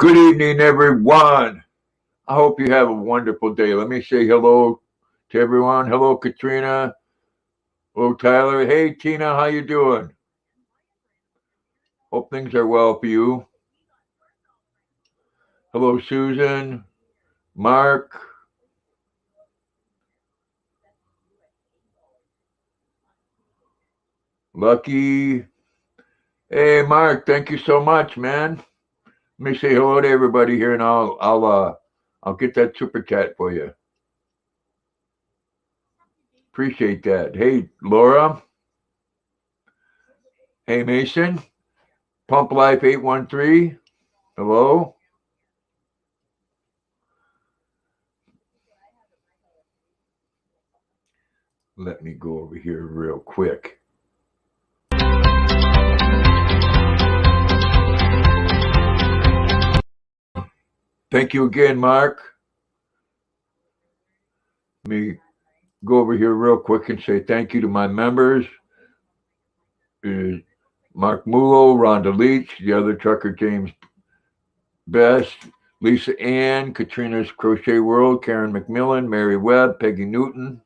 Good evening, everyone. I hope you have a wonderful day. Let me say hello to everyone. Hello, Katrina. Hello, Tyler. Hey, Tina. How you doing? Hope things are well for you. Hello, Susan. Mark. Lucky. Hey, Mark. Thank you so much, man. Let me say hello to everybody here, and I'll get that super chat for you. Appreciate that. Hey, Laura. Hey, Mason. Pump Life 813. Hello. Let me go over here real quick. Thank you again, Mark. Let me go over here real quick and say thank you to my members. Mark Mulo, Rhonda Leach, the other trucker James Best, Lisa Ann, Katrina's Crochet World, Karen McMillan, Mary Webb, Peggy Newton,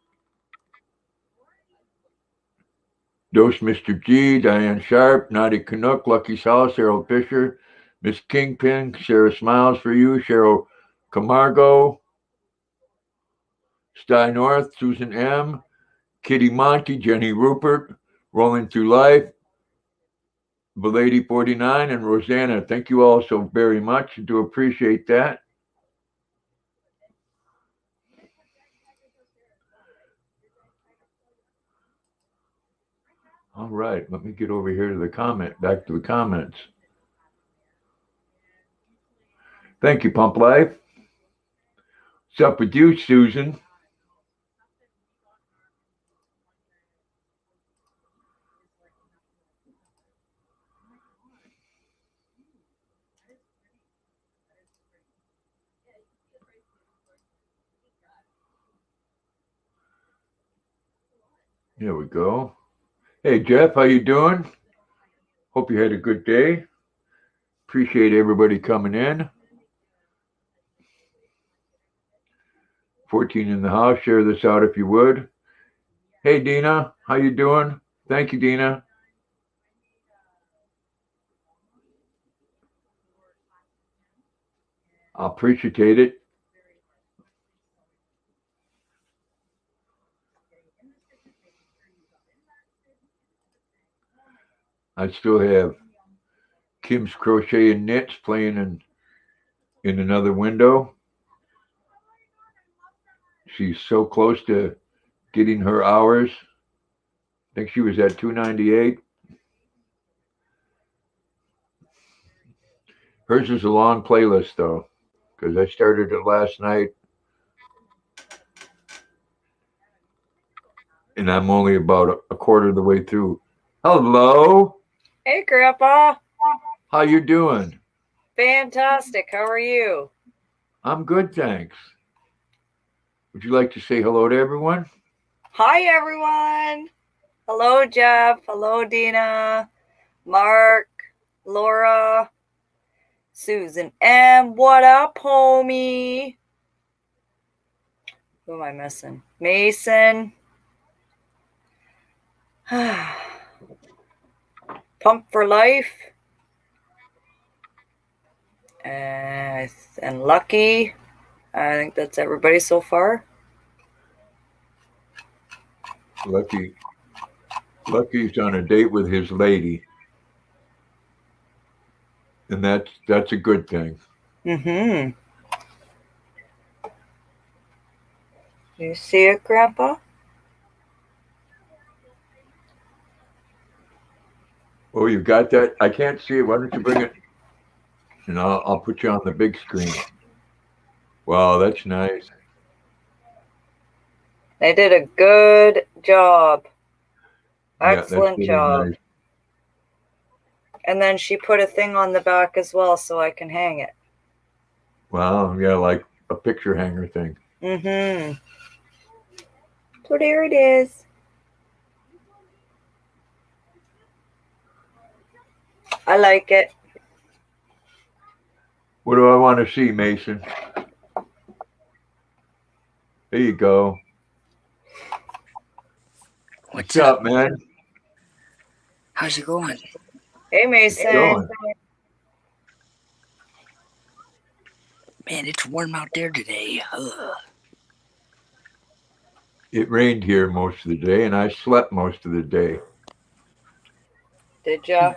Dose Mr. G, Diane Sharp, Nadia Canuck, Lucky House, Harold Fisher, Miss Kingpin, Sarah Smiles for You, Cheryl Camargo, Sty North, Susan M., Kitty Monty, Jenny Rupert, Rolling Through Life, the Lady 49, and Rosanna. Thank you all so very much. I do appreciate that. All right, let me get over here to back to the comments. Thank you, Pump Life. What's up with you, Susan? There we go. Hey, Jeff, how you doing? Hope you had a good day. Appreciate everybody coming in. 14 in the house. Share this out if you would. Hey, Dina, how you doing? Thank you, Dina. I appreciate it. I still have Kim's Crochet and Knits playing in another window. She's so close to getting her hours. I think she was at 298. Hers is a long playlist though, because I started it last night, and I'm only about a quarter of the way through. Hello, Hey, Grandpa. how you doing? Fantastic. How are you? I'm good, thanks. Would you like to say hello to everyone? Hi, everyone. Hello, Jeff. Hello, Dina, Mark, Laura, Susan M. What up, homie? Who am I missing? Mason. Pump for Life. And Lucky. I think that's everybody so far. Lucky's on a date with his lady, and that's a good thing. Mm-hmm. You see it, Grandpa? Oh, you got that? I can't see it. Why don't you bring it? And I'll put you on the big screen. Wow, that's nice. They did a good job. Yeah, Excellent that's really job. nice. And then she put a thing on the back as well so I can hang it. Wow, yeah, like a picture hanger thing. Mm-hmm. So there it is. I like it. What do I want to see, Mason? There you go. What's up, man? How's it going? Hey, Mason. Going. Man, it's warm out there today. It rained here most of the day, and I slept most of the day. Did ya?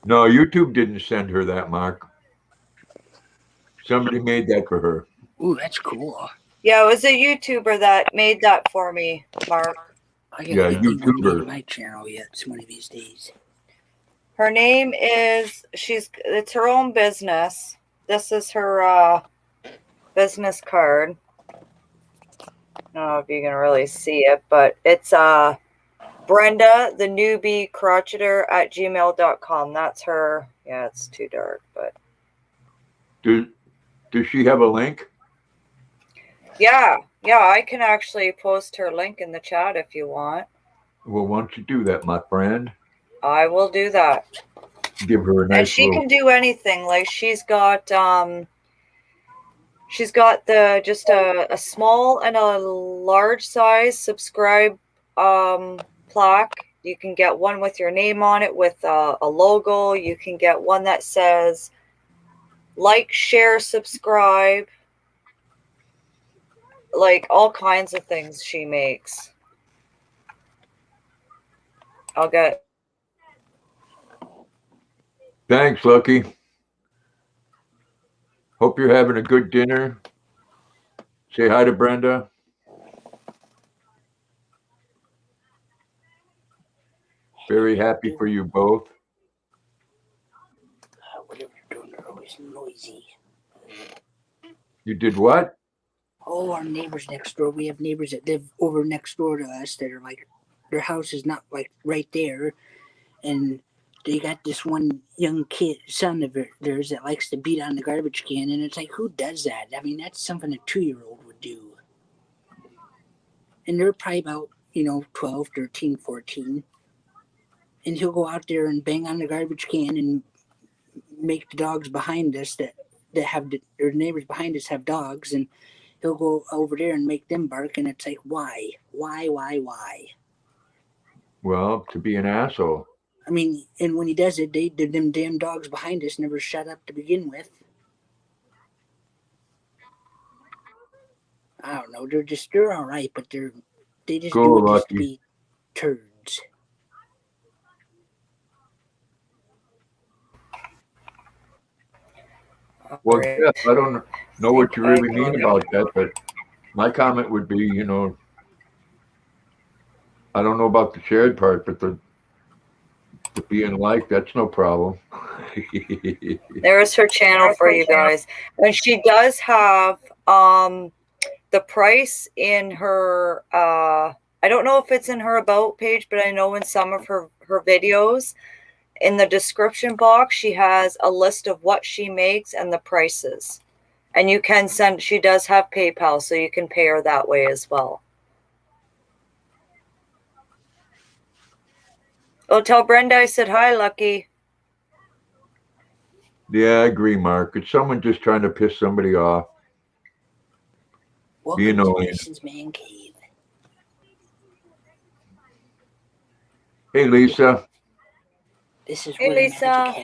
No, YouTube didn't send her that, Mark. Somebody made that for her. Ooh, that's cool. Yeah, it was a YouTuber that made that for me, Mark. I gotta Yeah, get one YouTuber. name my channel yet one of these days. Her name is, it's her own business. This is her business card. I don't know if you can really see it, but it's Brenda, the newbie crotcheter at gmail.com. That's her. Yeah, it's too dark, but. Does she have a link? Yeah, I can actually post her link in the chat if you want. Well, why don't you do that, my friend? I will do that. Give her a nice And she little... can do anything. Like she's got the just a small and a large size subscribe plaque. You can get one with your name on it with a logo. You can get one that says like, share, subscribe. Like all kinds of things she makes. I'll get. Thanks, Lucky. Hope you're having a good dinner. Say hi to Brenda. Very happy for you both. Whatever you're doing, they're always noisy. You did what? Oh, our neighbors next door. We have neighbors that live over next door to us that are like, their house is not like right there. And they got this one young kid, son of theirs, that likes to beat on the garbage can. And it's like, who does that? I mean, that's something a 2-year-old would do. And they're probably about, 12, 13, 14. And he'll go out there and bang on the garbage can and make the dogs behind us that have their neighbors behind us have dogs, and he'll go over there and make them bark. And it's like, why? Well, to be an asshole. I mean, and when he does it, them damn dogs behind us never shut up to begin with. I don't know. They're all right, but they just do it just to be turds. Well, yeah, I don't know what you really mean about that, but my comment would be, I don't know about the shared part, but the being liked, that's no problem. There's her channel for you guys. And she does have the price in her I don't know if it's in her about page, but I know in some of her videos in the description box she has a list of what she makes and the prices. And you can send, she does have PayPal, so you can pay her that way as well. Oh, tell Brenda I said hi, Lucky. Yeah, I agree, Mark. It's someone just trying to piss somebody off. Welcome to Mason's Man Cave. Hey, Lisa. This is hey, where Lisa.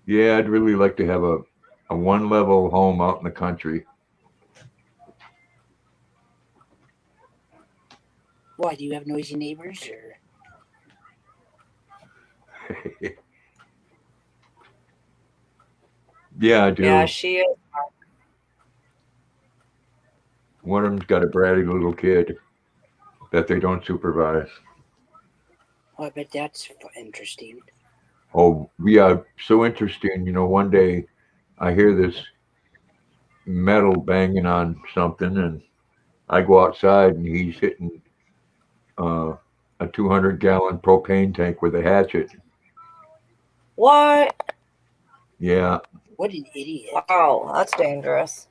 Yeah, I'd really like to have a one-level home out in the country. Why, do you have noisy neighbors, or? Yeah, I do. Yeah, she is. One of them's got a bratty little kid that they don't supervise. Oh, I bet that's interesting. Oh, yeah, so interesting. One day I hear this metal banging on something, and I go outside, and he's hitting a 200-gallon propane tank with a hatchet. What? Yeah. What an idiot. Wow, that's dangerous.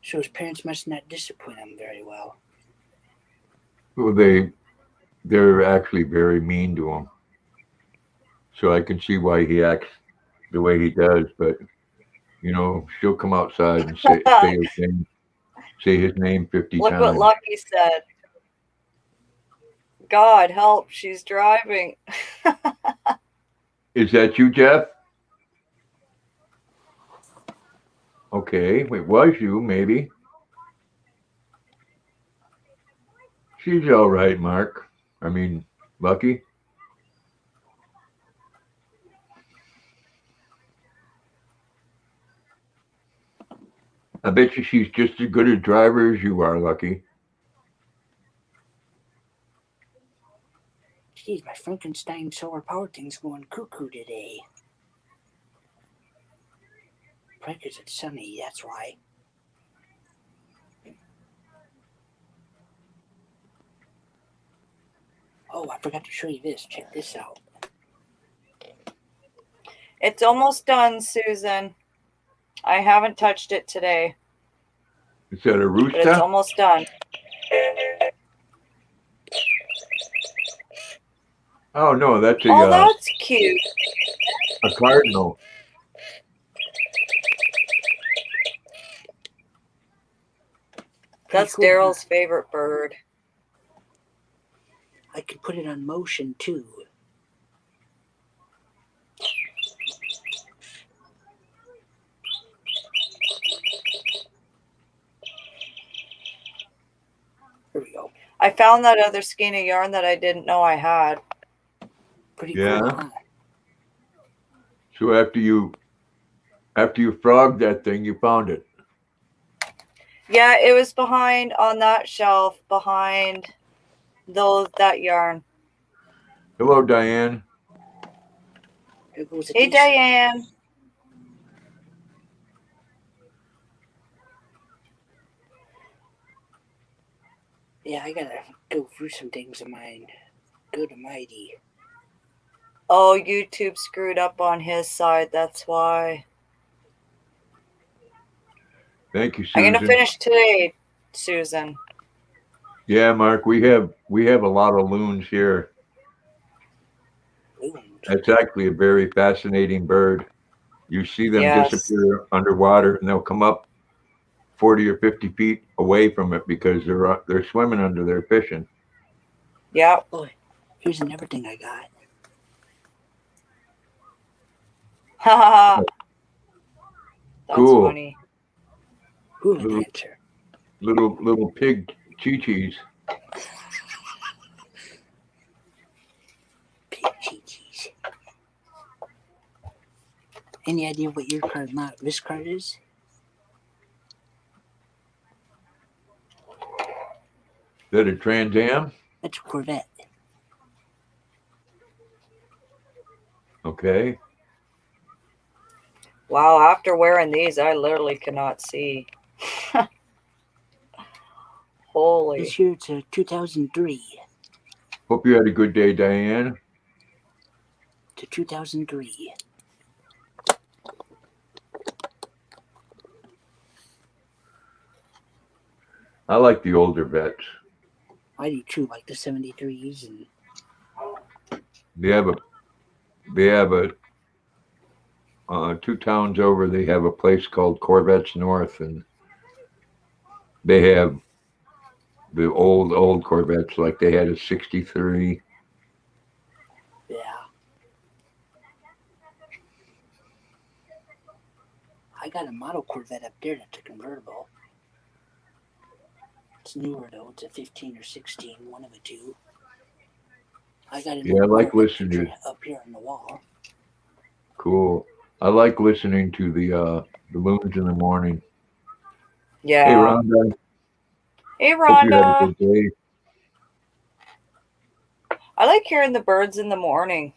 So his parents must not discipline him very well. Well, they're actually very mean to him. So I can see why he acts the way he does. But she'll come outside and say his name 50 Look what times. Lucky said. God help, she's driving. Is that you, Jeff? Okay, it was you, maybe. She's all right, Mark. I mean, Lucky. I bet you she's just as good a driver as you are, Lucky. Geez, my Frankenstein solar power thing's going cuckoo today. Probably because it's sunny, that's why. Oh, I forgot to show you this. Check this out. It's almost done, Susan. I haven't touched it today, Is that a but it's rooster? almost done. Oh no, that's Oh, that's cute. a cardinal. That's Pretty cool, Daryl's favorite bird. I could put it on motion too. There we go. I found that other skein of yarn that I didn't know I had. Pretty Yeah. cool, huh? So after you frogged that thing, you found it. Yeah, it was behind on that shelf behind that yarn. Hello, Diane. There goes a Hey, decent- Diane. Yeah, I gotta go through some things of mine. Good almighty. Oh, YouTube screwed up on his side. That's why. Thank you, I'm Susan. gonna finish today, Susan. Yeah, Mark, we have a lot of loons here. Loons. That's actually a very fascinating bird. You see them Yes. disappear underwater, and they'll come up 40 or 50 feet away from it because they're swimming under there fishing. Yep. Boy, here's another thing I got. Haha. That's Cool. funny. Hula Little- dancer. Little pig chi-chis. Peaches. Any idea what your card, this card is? Is that a Trans Am? That's a Corvette. Okay. Wow, after wearing these, I literally cannot see. Holy. This year it's a 2003. Hope you had a good day, Diane. It's a 2003. I like the older vets. I do too, like the 73s and They have a 2 towns over. They have a place called Corvettes North, and they have the old Corvettes, like they had a 63. yeah. I got a model Corvette up there that's a convertible. It's newer though. It's a 15 or 16, one of the two. I got Yeah, I like Corvette listening to- picture up here on the wall. Cool. I like listening to the loons in the morning. Yeah. Hey, Rhonda. Hey, Hope you had a Rhonda. good day. I like hearing the birds in the morning.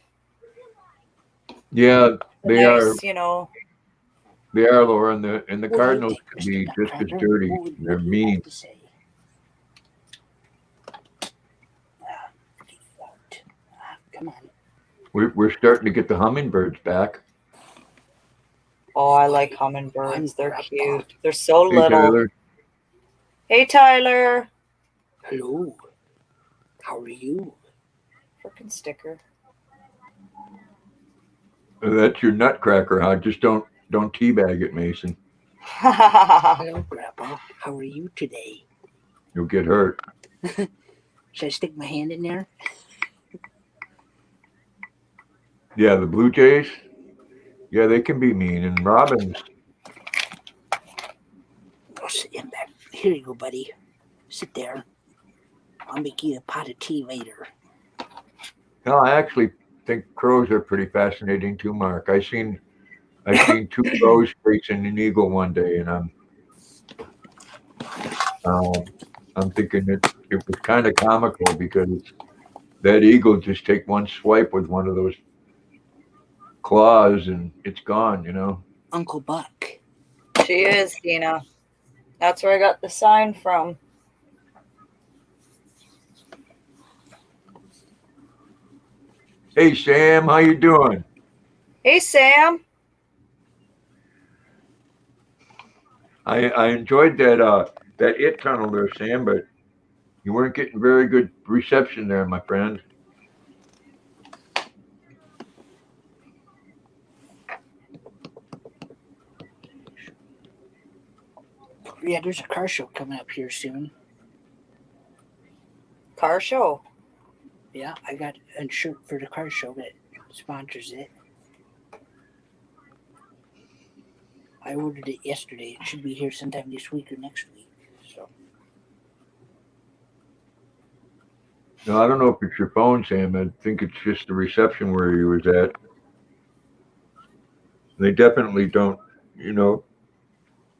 Yeah, The they are. nice, you know. They are, Laura, and the What do you Cardinals think, can be Mr. just as Nutcracker? dirty. What They're do you mean. have to say? Come on. We're starting to get the hummingbirds back. Oh, I like hummingbirds. They're I'm cute. They're so Hey, little. Tyler. Hey, Tyler. Hello. How are you? Frickin' sticker. That's your nutcracker, huh? Just don't teabag it, Mason. Hello, Grandpa. How are you today? You'll get hurt. Should I stick my hand in there? Yeah, the Blue Jays. Yeah, they can be mean. And Robins. I'll sit him back. Here you go, buddy. Sit there. I'll make you a pot of tea later. No, I actually think crows are pretty fascinating too, Mark. I seen two crows chasing an eagle one day, and I'm thinking it was kind of comical because that eagle just take one swipe with one of those claws and it's gone, you know. Uncle Buck. She is, Dina. That's where I got the sign from. Hey Sam, how you doing? Hey, Sam. I enjoyed that it tunnel there, Sam, but you weren't getting very good reception there, my friend. Yeah, there's a car show coming up here soon. Car show. Yeah, I got a shirt for the car show that sponsors it. I ordered it yesterday. It should be here sometime this week or next week. So No, I don't know if it's your phone, Sam. I think it's just the reception where you was at. They definitely don't, you know,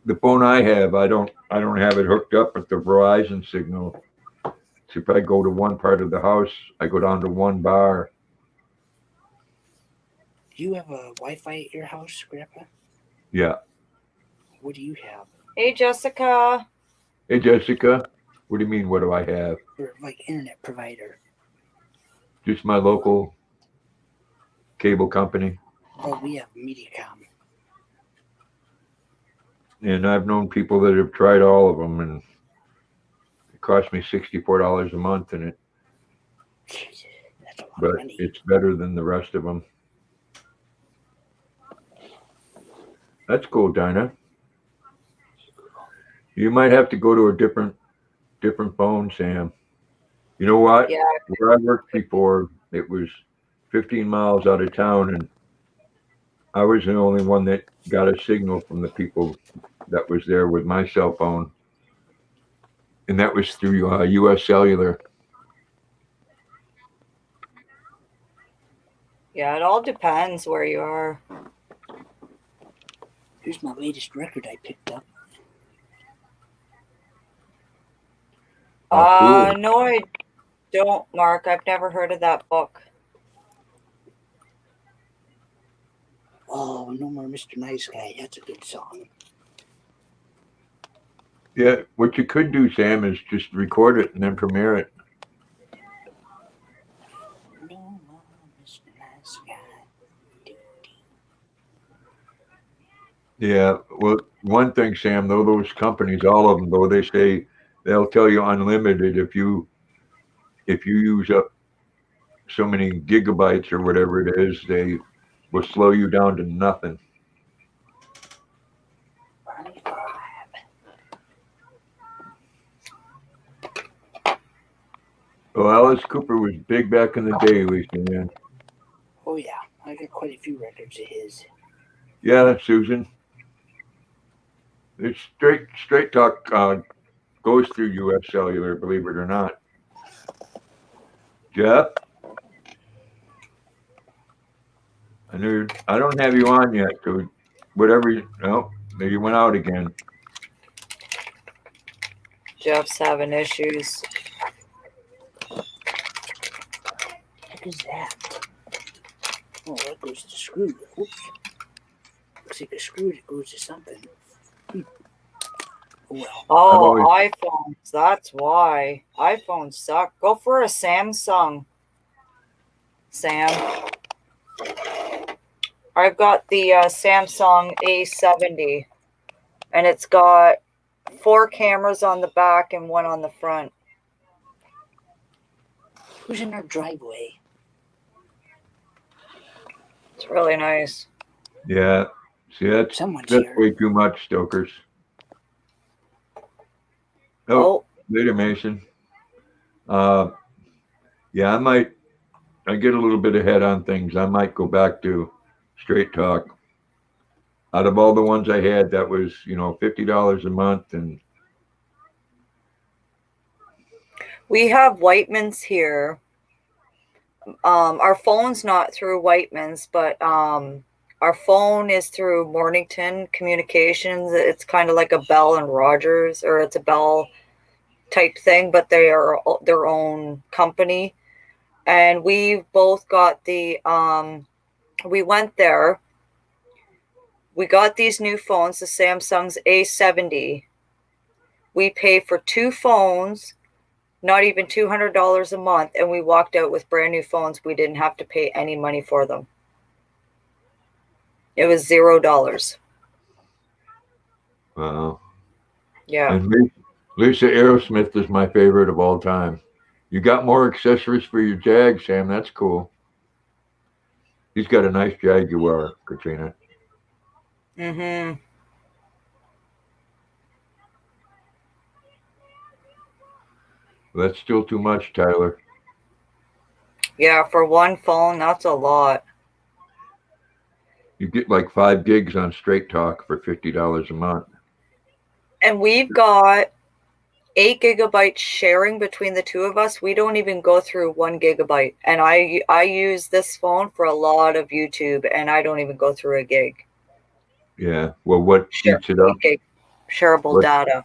the phone I have, I don't have it hooked up with the Verizon signal. So if I go to one part of the house, I go down to one bar. do you have a Wi-Fi at your house, Grandpa? Yeah. What do you have? Hey, Jessica. Hey Jessica, what do you mean? What do I have? Or like internet provider? Just my local cable company. Oh, we have Mediacom. And I've known people that have tried all of them, and it cost me $64 a month, and Jesus, that's a lot but of money. it's better than the rest of them. That's cool, Dinah. You might have to go to a different phone, Sam. You know what? Yeah. Where I worked before, it was 15 miles out of town, and I was the only one that got a signal from the people that was there with my cell phone, and that was through U.S. Cellular. Yeah, it all depends where you are. Here's my latest record I picked up. Oh, cool. No, I don't, Mark. I've never heard of that book. Oh, No More Mr. Nice Guy. That's a good song. Yeah, what you could do, Sam, is just record it and then premiere it. No More Mr. Nice Guy. Yeah, well, one thing, Sam, though, those companies, all of them, though, they say they'll tell you unlimited if you use up so many gigabytes or whatever it is, they will slow you down to nothing. Well, Alice Cooper was big back in the day, Lisa, man. Oh yeah, I got quite a few records of his. Yeah, Susan. It's straight talk goes through U.S. Cellular, believe it or not. Jeff, I don't have you on yet, so whatever. No, you went out again. Jeff's having issues. What is that? Oh, that goes to screw. Oops. Looks like a screw that goes to something. Oh well. Oh, iPhones. That's why. iPhones suck. Go for a Samsung. Sam. I've got the Samsung A70, and it's got 4 cameras on the back and 1 on the front. Who's in our driveway? It's really nice. Yeah. See, that's Someone's that's here. way too much, Stokers. Oh, Oh, later, Mason. Yeah, I get a little bit ahead on things. I might go back to Straight Talk. Out of all the ones I had, that was, $50 a month. And we have Whiteman's here. Our phone's not through Whiteman's, but our phone is through Mornington Communications. It's kind of like a Bell and Rogers, or it's a Bell type thing, but they are their own company. And we both got the we went there. We got these new phones, the Samsung's A70. We pay for 2 phones, not even $200 a month, and we walked out with brand new phones. We didn't have to pay any money for them. It was $0. wow. Yeah. And Lisa Aerosmith is my favorite of all time. You got more accessories for your Jag, Sam. That's cool. He's got a nice Jaguar, Katrina. Mm-hmm. That's still too much, Tyler. Yeah, for 1 phone, that's a lot. You get like 5 gigs on Straight Talk for $50 a month. And we've got 8 gigabytes sharing between the 2 of us. We don't even go through 1 gigabyte. And I use this phone for a lot of YouTube, and I don't even go through a gig. Yeah. Well, what eats it up? Gig shareable data.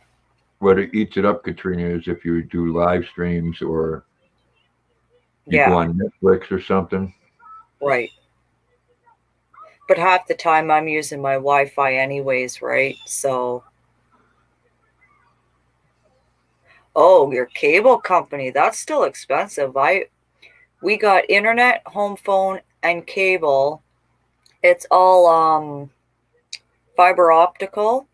What it eats it up, Katrina, is if you do live streams or you Yeah. go on Netflix or something. Right. But half the time I'm using my Wi-Fi anyways, right? So, oh, your cable company, that's still expensive. We got internet, home phone, and cable. It's all fiber optical,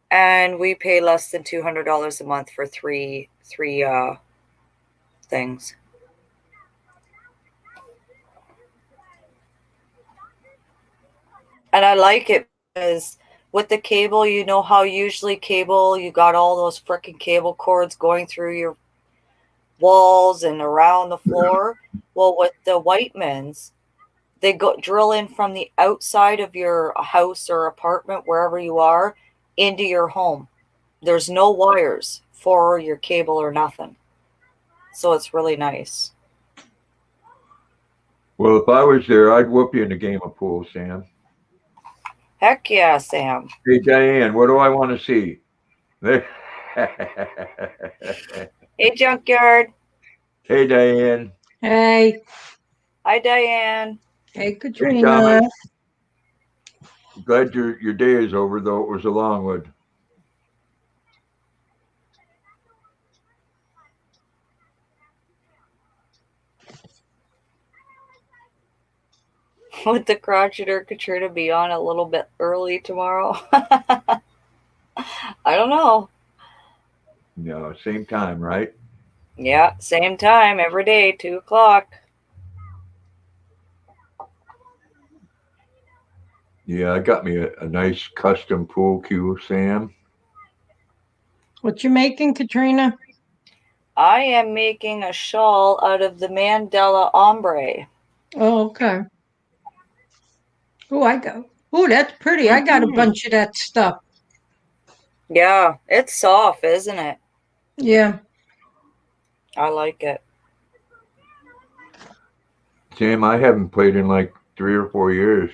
and we pay less than $200 a month for three things. And I like it because with the cable, you know how usually cable, you got all those freaking cable cords going through your walls and around the floor. Well, with the Whitemans, they go drill in from the outside of your house or apartment, wherever you are, into your home. There's no wires for your cable or nothing. So it's really nice. Well, if I was there, I'd whoop you in a game of pool, Sam. Heck yeah, Sam. Hey, Diane, what do I want to see? Hey, Junkyard. Hey, Diane. Hey. Hi, Diane. Hey, Hey, Katrina. Thomas. Glad your day is over, though it was a long one. Would the Crotchet or Katrina be on a little bit early tomorrow? I don't know. No, same time, right? Yeah, same time every day, 2 o'clock. Yeah, I got me a nice custom pool cue, Sam. What you making, Katrina? I am making a shawl out of the Mandela ombre. Oh, okay. Oh, that's pretty. I got a bunch of that stuff. Yeah, it's soft, isn't it? Yeah. I like it. Sam, I haven't played in like 3 or 4 years.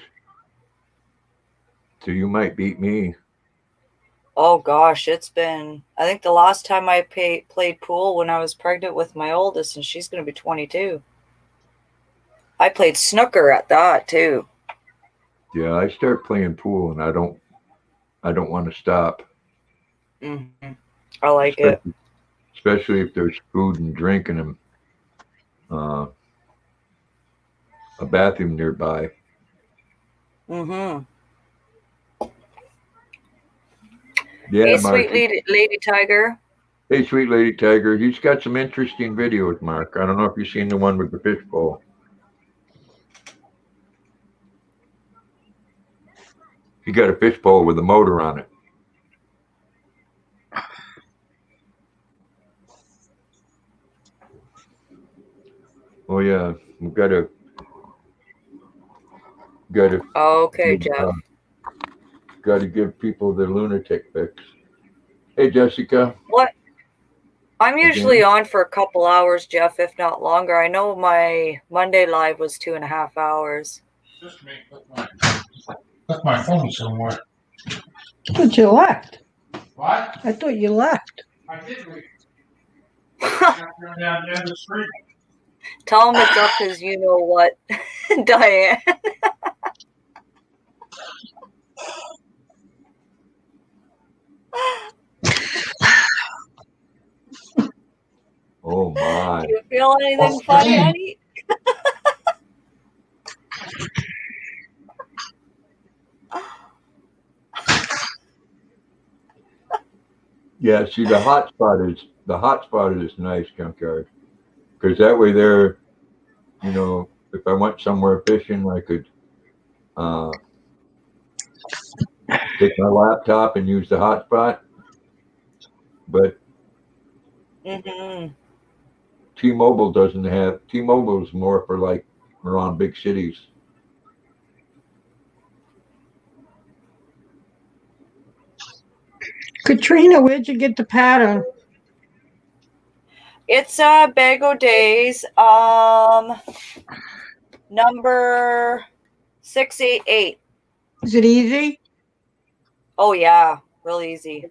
So you might beat me. Oh gosh, it's been, I think the last time I played pool when I was pregnant with my oldest, and she's going to be 22. I played snooker at that too. Yeah, I start playing pool and I don't want to stop. Mm-hmm. I like it. Especially if there's food and drink and a bathroom nearby. Mm-hmm. Yeah, Hey, Mark. sweet lady tiger. Hey, sweet lady tiger. He's got some interesting videos, Mark. I don't know if you've seen the one with the fishbowl. He got a fishbowl with a motor on it. Oh yeah, we've got to Okay, Jeff. got to give people the lunatic fix. Hey, Jessica. What? I'm usually on for a couple hours, Jeff, if not longer. I know my Monday live was 2.5 hours. Just me. Left my phone somewhere. But you left. What? I thought you left. I did leave. Down the street. Tell him it's up his you know what, Diane. Oh my. Do you feel anything funny, honey? Yeah, see the hotspot is nice, Junkyard. Because that way there, you know, if I went somewhere fishing, I could take my laptop and use the hotspot. But T-Mobile doesn't have. T-Mobile is more for like around big cities. Katrina, where'd you get the pattern? It's Bago Days, number 688. Is it easy? Oh yeah, real easy.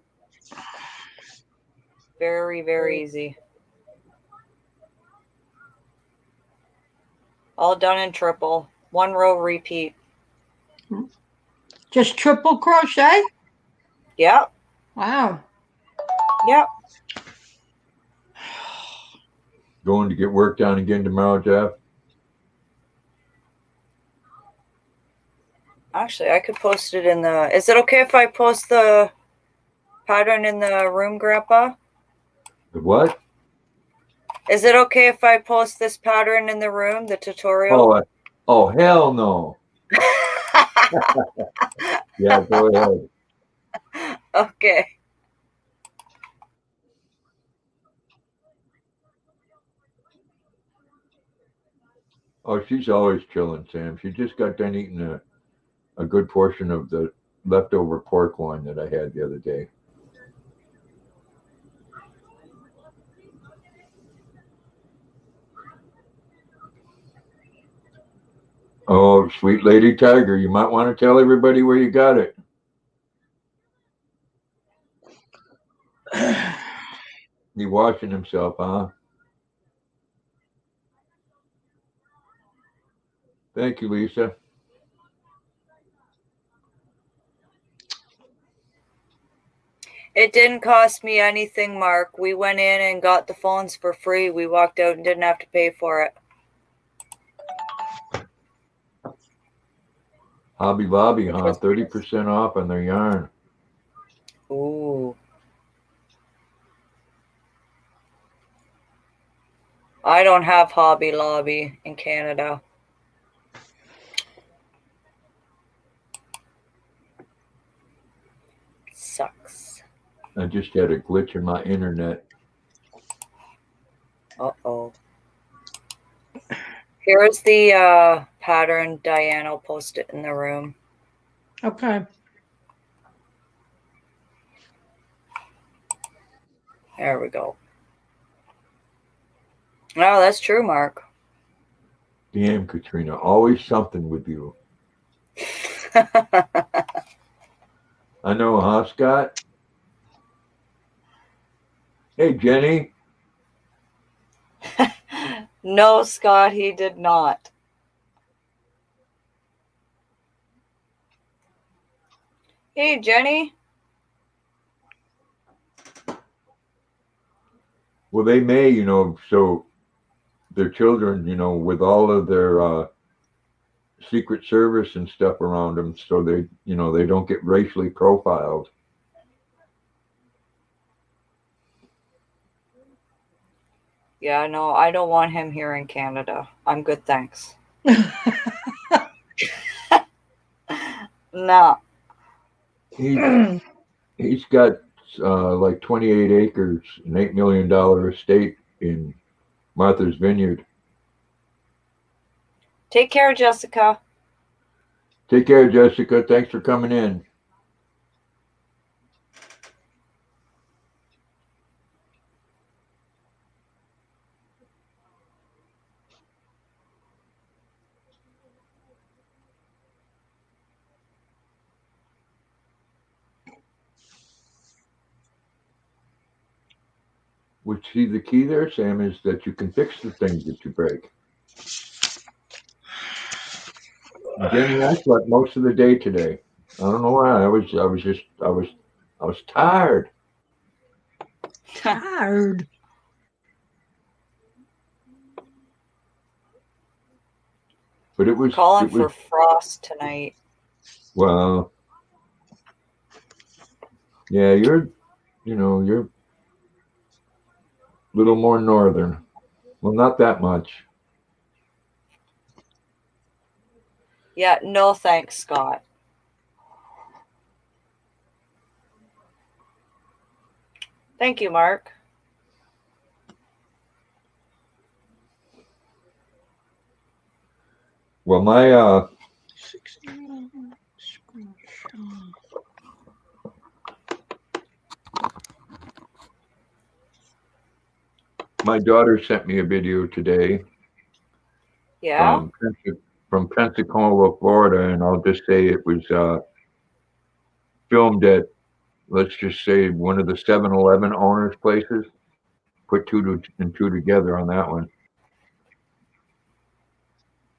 Very, very easy. All done in triple. 1 row repeat. Just triple crochet? Yep. Wow. Yep. Going to get work done again tomorrow, Jeff? Actually, I could post it in the... Is it okay if I post the pattern in the room, Grandpa? The what? Is it okay if I post this pattern in the room, the tutorial? Oh, hell no. Yeah, go ahead. Okay. Oh, she's always chilling, Sam. She just got done eating a good portion of the leftover pork loin that I had the other day. Oh, sweet lady tiger, you might want to tell everybody where you got it. He washing himself, huh? Thank you, Lisa. It didn't cost me anything, Mark. We went in and got the phones for free. We walked out and didn't have to pay for it. Hobby Lobby, huh? 30% off on their yarn. Ooh. I don't have Hobby Lobby in Canada. Sucks. I just had a glitch in my internet. Uh-oh. Here's the pattern. Diane, I'll post it in the room. Okay. There we go. No, that's true, Mark. Damn, Katrina, always something with you. I know, huh, Scott? Hey, Jenny. No, Scott, he did not. Hey, Jenny. Well, they may, you know, so their children, you know, with all of their Secret Service and stuff around them, so they, you know, they don't get racially profiled. Yeah, no, I don't want him here in Canada. I'm good, thanks. No. He's got like 28 acres, an $8 million estate in Martha's Vineyard. Take care, Jessica. Take care, Jessica. Thanks for coming in. Which, see, the key there, Sam, is that you can fix the things that you break. Jenny, I slept most of the day today. I don't know why. I was tired. Tired. But it was Calling for frost tonight. Well, yeah, you're a little more northern. Well, not that much. Yeah, no thanks, Scott. Thank you, Mark. Well, my my daughter sent me a video today. Yeah. From Pensacola, Florida, and I'll just say it was filmed at, let's just say, one of the 7-Eleven owners' places. Put two and two together on that one.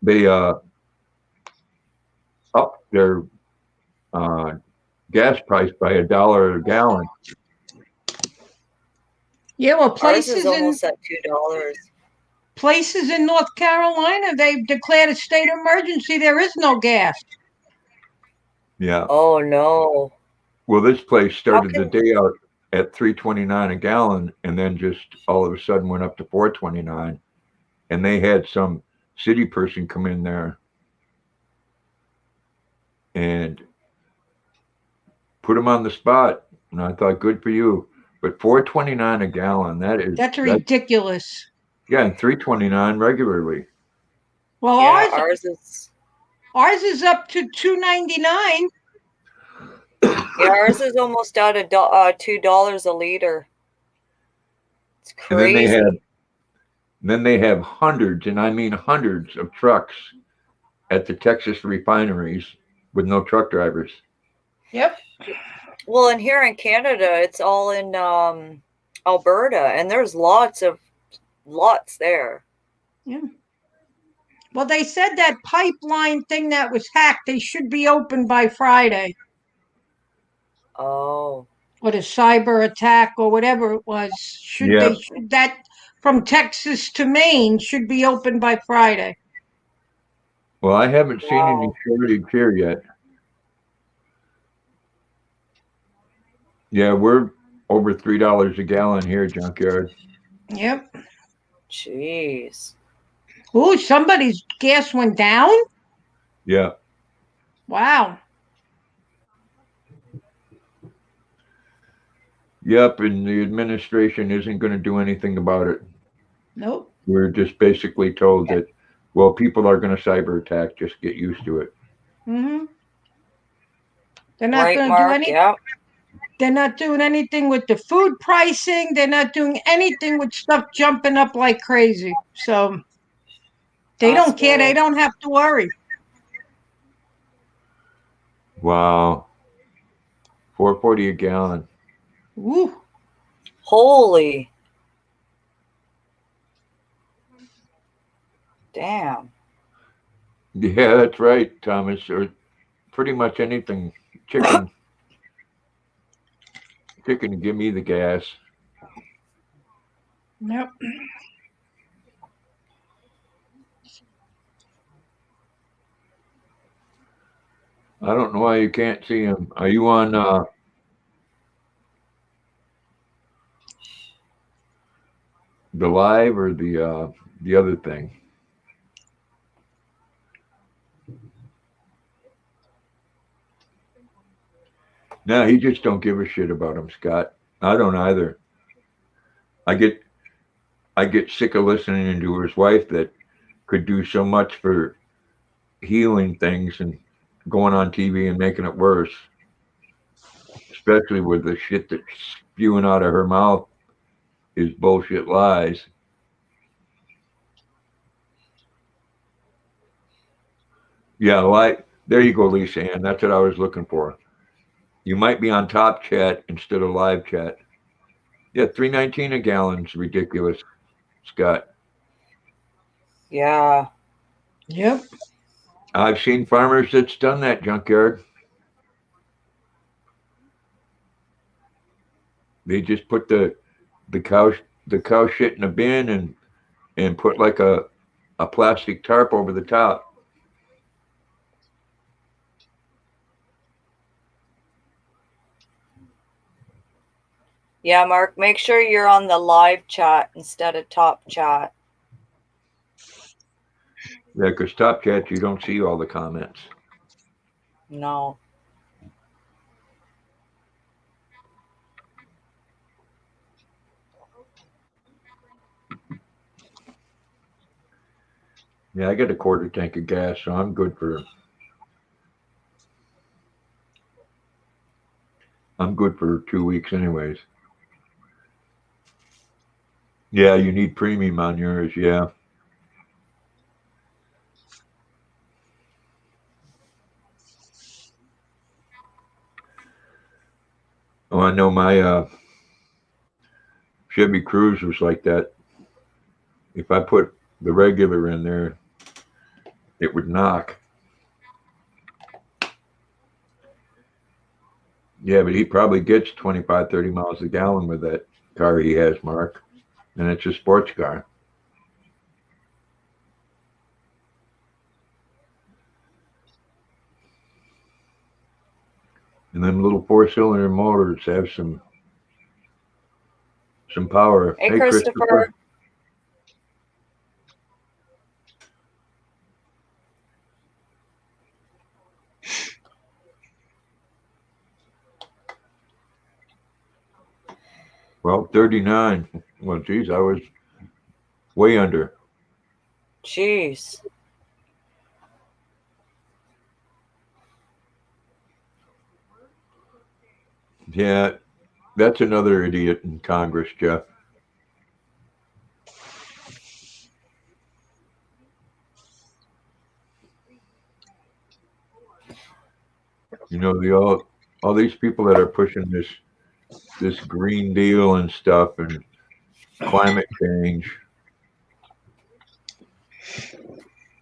They upped their gas price by $1 a gallon. Yeah, well, Ours is almost at $2. Places in North Carolina, they've declared a state of emergency. There is no gas. Yeah. Oh no. Well, this place started the day out at $3.29 a gallon, and then just all of a sudden went up to $4.29. And they had some city person come in there and put them on the spot. And I thought, good for you. But $4.29 a gallon, that's ridiculous. Yeah, and $3.29 regularly. Well, yeah, ours is up to $2.99. Yeah, ours is almost out of $2 a liter. It's crazy. And then they have hundreds, and I mean hundreds of trucks at the Texas refineries with no truck drivers. Yep. Well, and here in Canada, it's all in Alberta, and there's lots there. Yeah. Well, they said that pipeline thing that was hacked, they should be open by Friday. Oh. What a cyber attack or whatever it was. That from Texas to Maine should be open by Friday. Well, I haven't seen any shortage here yet. Yeah, we're over $3 a gallon here, Junkyard. Yep. Jeez. Oh, somebody's gas went down? Yeah. Wow. Yep, and the administration isn't going to do anything about it. Nope. We're just basically told that, well, people are going to cyber attack. Just get used to it. Mm-hmm. They're not going to do anything. Yeah. They're not doing anything with the food pricing. They're not doing anything with stuff jumping up like crazy. So they don't care. They don't have to worry. Wow. $4.40 a gallon. Ooh. Holy. Damn. Yeah, that's right, Thomas. Or pretty much anything. Chicken. Chicken, give me the gas. Yep. I don't know why you can't see him. Are you on The live or the other thing? No, he just don't give a shit about him, Scott. I don't either. I get I get sick of listening to his wife that could do so much for healing things and going on TV and making it worse, especially with the shit that's spewing out of her mouth is bullshit lies. Yeah, there you go, Lisa Ann. That's what I was looking for. You might be on top chat instead of live chat. Yeah, 319 a gallon's ridiculous, Scott. Yeah. Yep. I've seen farmers that's done that, Junkyard. They just put the cow the cow shit in a bin and put like a plastic tarp over the top. Yeah, Mark, make sure you're on the live chat instead of top chat. Yeah, because top chat you don't see all the comments. No. Yeah, I got a quarter tank of gas, so I'm good for 2 weeks anyways. Yeah, you need premium on yours, yeah. Oh, I know my Chevy Cruze was like that. If I put the regular in there, it would knock. Yeah, but he probably gets 25, 30 miles a gallon with that car he has, Mark. And it's a sports car. And them little 4-cylinder motors have some power. Hey, Hey, Christopher. Well, 39. Well, geez, I was way under. Jeez. Yeah, that's another idiot in Congress, Jeff. You know, all these people that are pushing this Green Deal and stuff and climate change.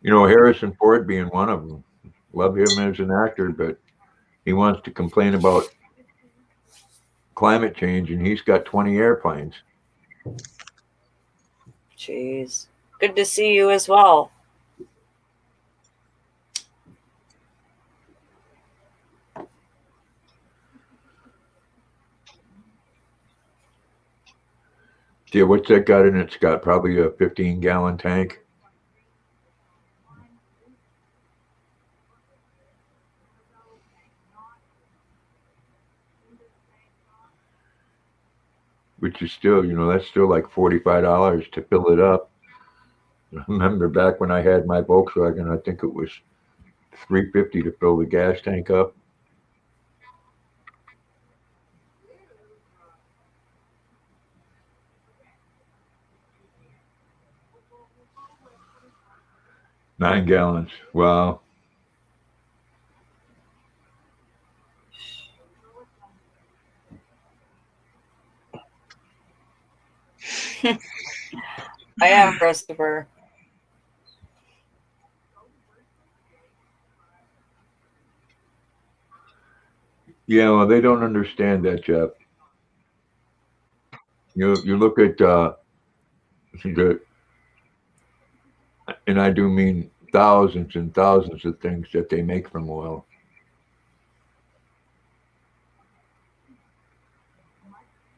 You know, Harrison Ford being one of them. Love him as an actor, but he wants to complain about climate change, and he's got 20 airplanes. Jeez. Good to see you as well. Yeah, what's that got in it, Scott? Probably a 15-gallon tank. Which is still, that's still like $45 to fill it up. I remember back when I had my Volkswagen, I think it was $350 to fill the gas tank up. Nine gallons. Wow. I am, Christopher. Yeah, well, they don't understand that, Jeff. You look at and I do mean thousands and thousands of things that they make from oil.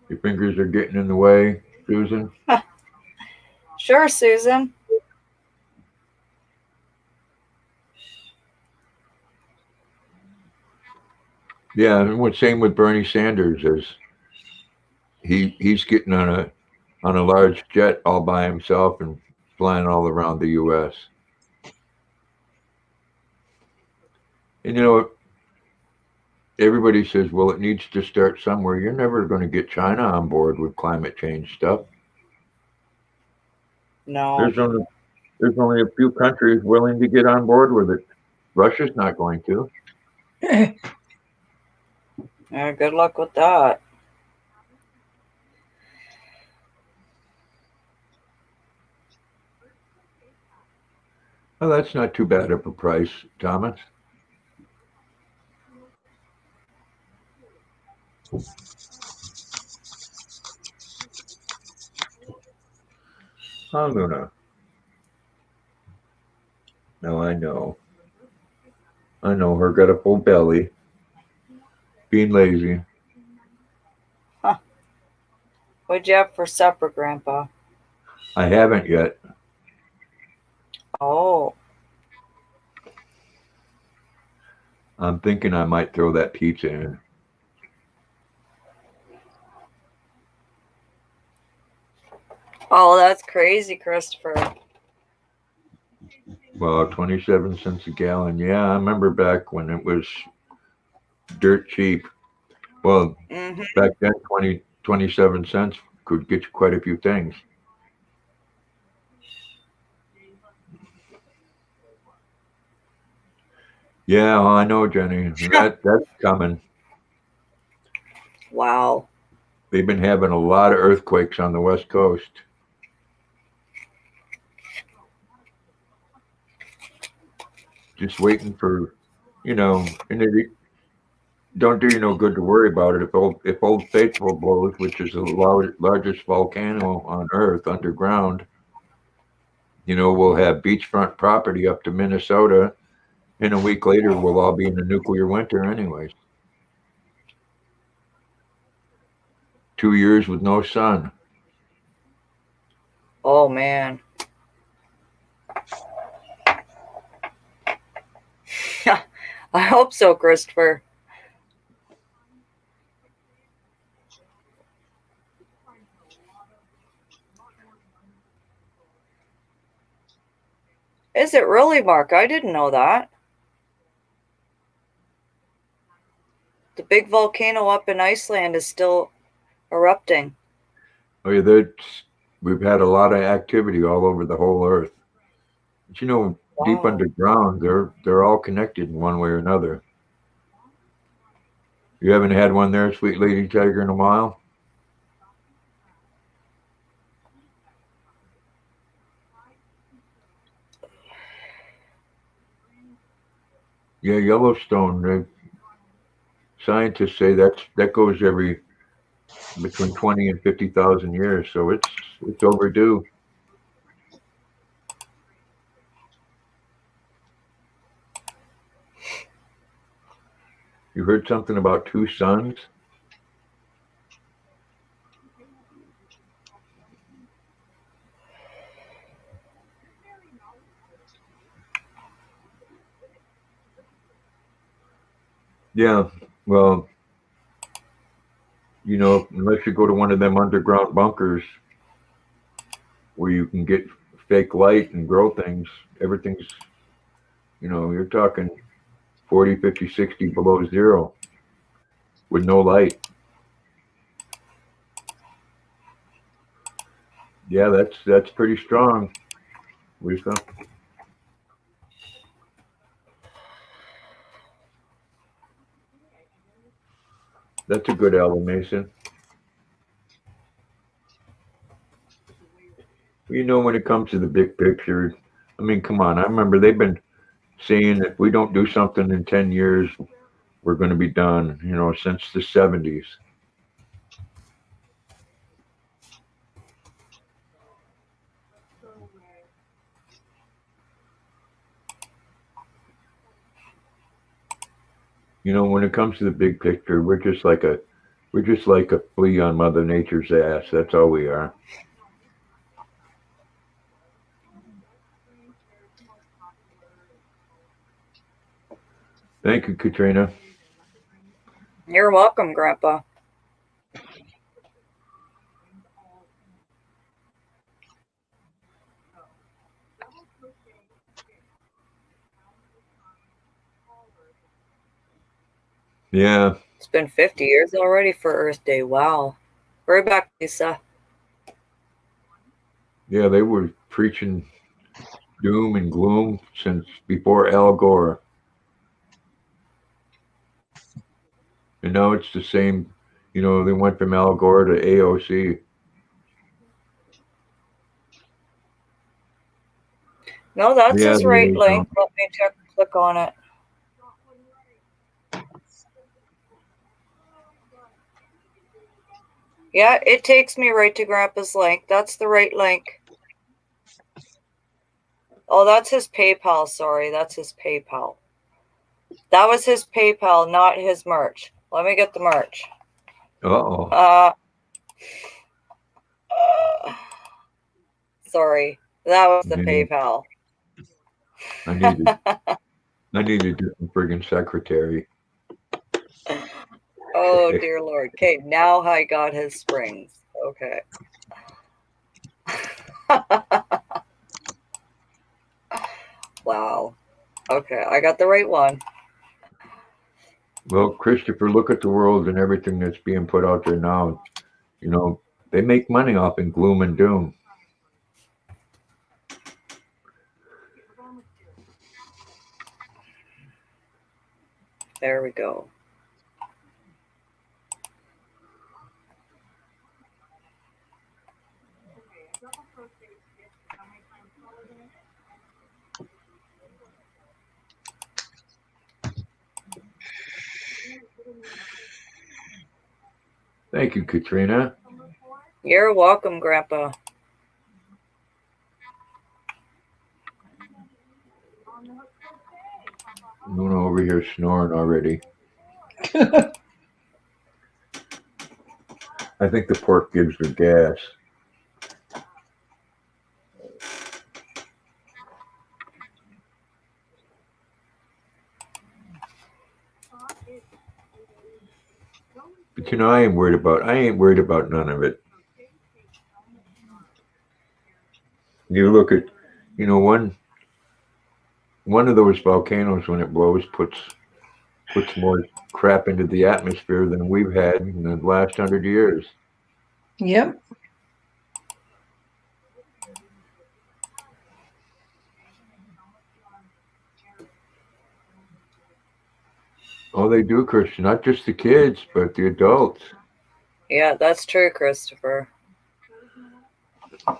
Your fingers are getting in the way, Susan. Sure, Susan. Yeah, and what's same with Bernie Sanders is he's getting on a large jet all by himself and flying all around the U.S. And you know, everybody says, well, it needs to start somewhere. You're never going to get China on board with climate change stuff. No. There's only a few countries willing to get on board with it. Russia's not going to. Yeah, good luck with that. Well, that's not too bad of a price, Thomas. Huh, Luna? No, I know. I know her got a full belly. Being lazy. What'd you have for supper, Grandpa? I haven't yet. Oh. I'm thinking I might throw that pizza in. Oh, that's crazy, Christopher. Well, 27 cents a gallon. Yeah, I remember back when it was dirt cheap. Well, Mm-hmm. back then, 27 cents could get you quite a few things. Yeah, I know, Jenny. That's coming. Wow. They've been having a lot of earthquakes on the West Coast. Just waiting for, and it don't do you no good to worry about it. If Old Faithful blows, which is the largest volcano on Earth underground, we'll have beachfront property up to Minnesota, and a week later we'll all be in a nuclear winter anyways. 2 years with no sun. Oh, man. I hope so, Christopher. Is it really, Mark? I didn't know that. The big volcano up in Iceland is still erupting. Oh yeah, we've had a lot of activity all over the whole Earth. But deep Wow. underground, they're all connected in one way or another. You haven't had one there, Sweet Lady Tiger, in a while? Yeah, Yellowstone. Scientists say that goes every between 20 and 50,000 years, so it's overdue. You heard something about two suns? Yeah, well, unless you go to one of them underground bunkers where you can get fake light and grow things, everything's, you're talking 40, 50, 60 below zero with no light. Yeah, that's pretty strong, Lisa. That's a good Allen Mason. When it comes to the big picture, I mean, come on. I remember they've been saying if we don't do something in 10 years, we're going to be done, since the 70s. When it comes to the big picture, we're just like a flea on Mother Nature's ass. That's all we are. Thank you, Katrina. You're welcome, Grandpa. Yeah. It's been 50 years already for Earth Day. Wow. Right back, Lisa. Yeah, they were preaching doom and gloom since before Al Gore. And now it's the same, you know, they went from Al Gore to AOC. No, that's Yeah, his there right you link. go. Let me click on it. Yeah, it takes me right to Grandpa's link. That's the right link. Oh, that's his PayPal. Sorry, that's his PayPal. That was his PayPal, not his merch. Let me get the merch. Uh-oh. Sorry, that was the Yeah, PayPal. I need a different friggin' secretary. Oh dear Lord. Okay, now I got his springs. Okay. Wow. Okay, I got the right one. Well, Christopher, look at the world and everything that's being put out there now. You know, they make money off in gloom and doom. There we go. Thank you, Katrina. You're welcome, Grandpa. Luna over here snoring already. I think the pork gives her gas. But you know, I ain't worried about none of it. You look at, you know, one of those volcanoes when it blows puts more crap into the atmosphere than we've had in the last 100 years. Yep. Oh, they do, Christian. Not just the kids, but the adults. Yeah, that's true, Christopher. I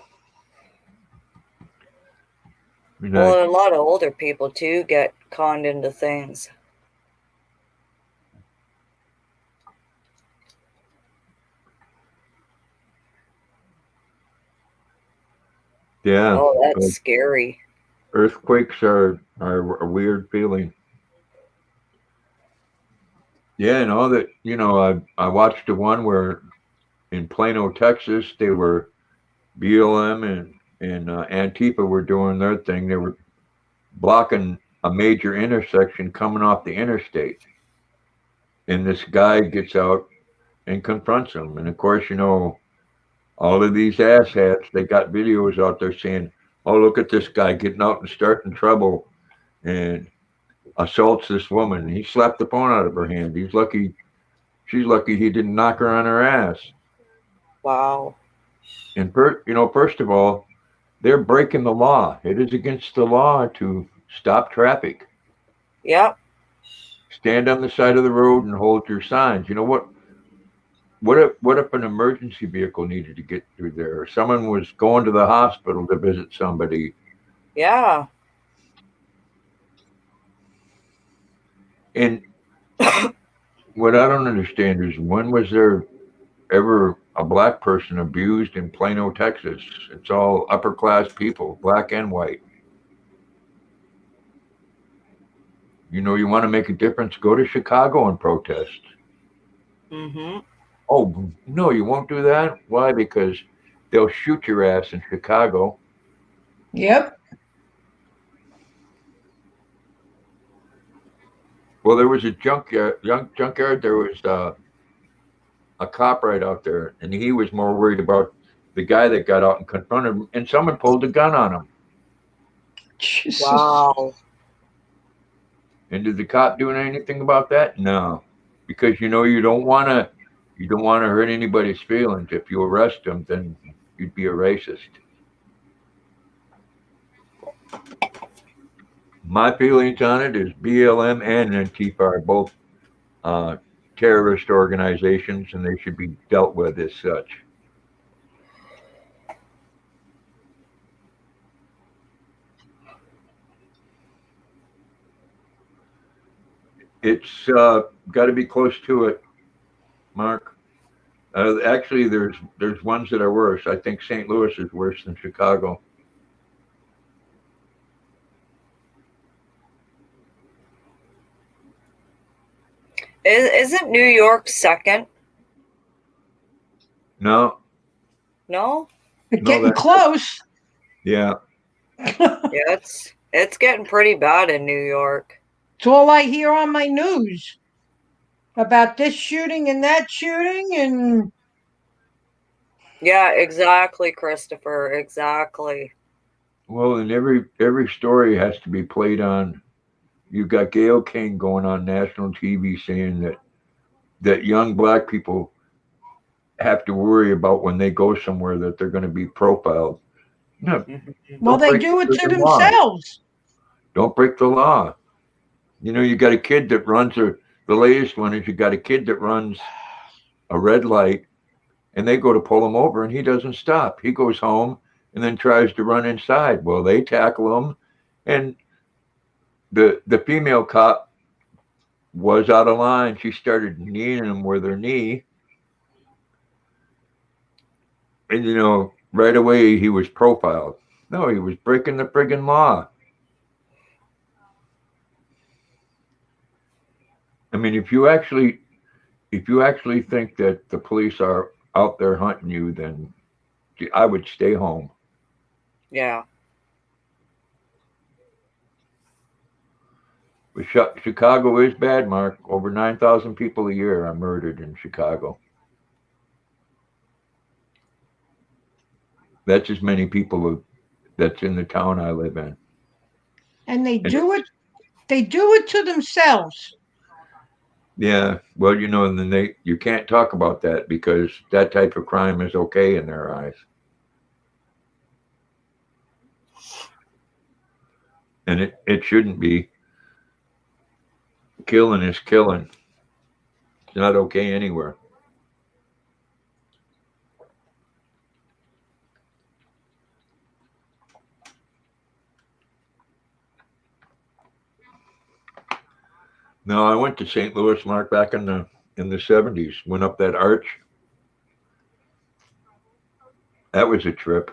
mean, Well, a lot of older people too get conned into things. yeah. Oh, that's scary. Earthquakes are a weird feeling. Yeah, and all that. You know, I watched the one where in Plano, Texas, they were BLM and Antifa were doing their thing. They were blocking a major intersection coming off the interstate, and this guy gets out and confronts them. And of course, you know, all of these asshats, they got videos out there saying, "Oh, look at this guy getting out and starting trouble," and assaults this woman. He slapped the phone out of her hand. She's lucky he didn't knock her on her ass. Wow. And you know, first of all, they're breaking the law. It is against the law to stop traffic. Yep. Stand on the side of the road and hold your signs. You know what? What if an emergency vehicle needed to get through there, or someone was going to the hospital to visit somebody? Yeah. And what I don't understand is when was there ever a black person abused in Plano, Texas? It's all upper class people, black and white. You know, you want to make a difference, go to Chicago and protest. Mm-hmm. Oh, no, you won't do that? Why? Because they'll shoot your ass in Chicago. Yep. Well, there was a junkyard. There was a cop right out there, and he was more worried about the guy that got out and confronted him, and someone pulled a gun on him. Jesus. Wow. And did the cop do anything about that? No, because you don't want to hurt anybody's feelings. If you arrest them, then you'd be a racist. My feelings on it is BLM and Antifa are both terrorist organizations, and they should be dealt with as such. It's got to be close to it, Mark. Actually, there's ones that are worse. I think St. Louis is worse than Chicago. Isn't New York second? No, No? It's No, getting that- close. yeah, Yeah, it's getting pretty bad in New York. It's all I hear on my news about this shooting and that shooting, and Yeah, exactly, Christopher. Exactly. well, and every story has to be played on. You've got Gayle King going on national TV saying that young black people have to worry about when they go somewhere that they're going to be profiled. No, well, don't they break do it to the law. themselves. Don't break the law. You got a kid that runs the latest one is you got a kid that runs a red light, and they go to pull him over, and he doesn't stop. He goes home and then tries to run inside. Well, they tackle him, and the female cop was out of line. She started kneeing him with her knee, and right away he was profiled. No, he was breaking the friggin' law. I mean, if you actually think that the police are out there hunting you, then I would stay home. Yeah. But Chicago is bad, Mark. Over 9,000 people a year are murdered in Chicago. That's as many people that's in the town I live in. And they do it to themselves. Yeah, well, and then you can't talk about that because that type of crime is okay in their eyes. And it shouldn't be. Killing is killing. It's not okay anywhere. No, I went to St. Louis, Mark, back in the 70s. Went up that arch. That was a trip.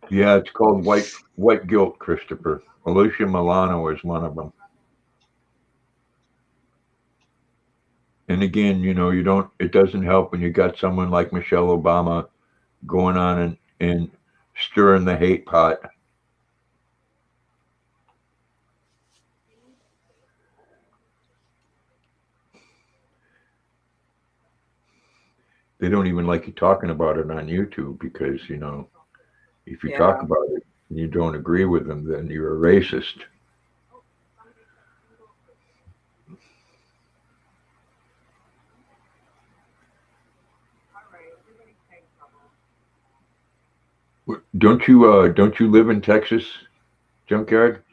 Yeah, it's called White Guilt, Christopher. Alicia Milano is one of them. And again, it doesn't help when you got someone like Michelle Obama going on and stirring the hate pot. They don't even like you talking about it on YouTube because, if you talk about it and you don't agree with them, then you're a racist. Don't you live in Texas, Junkyard?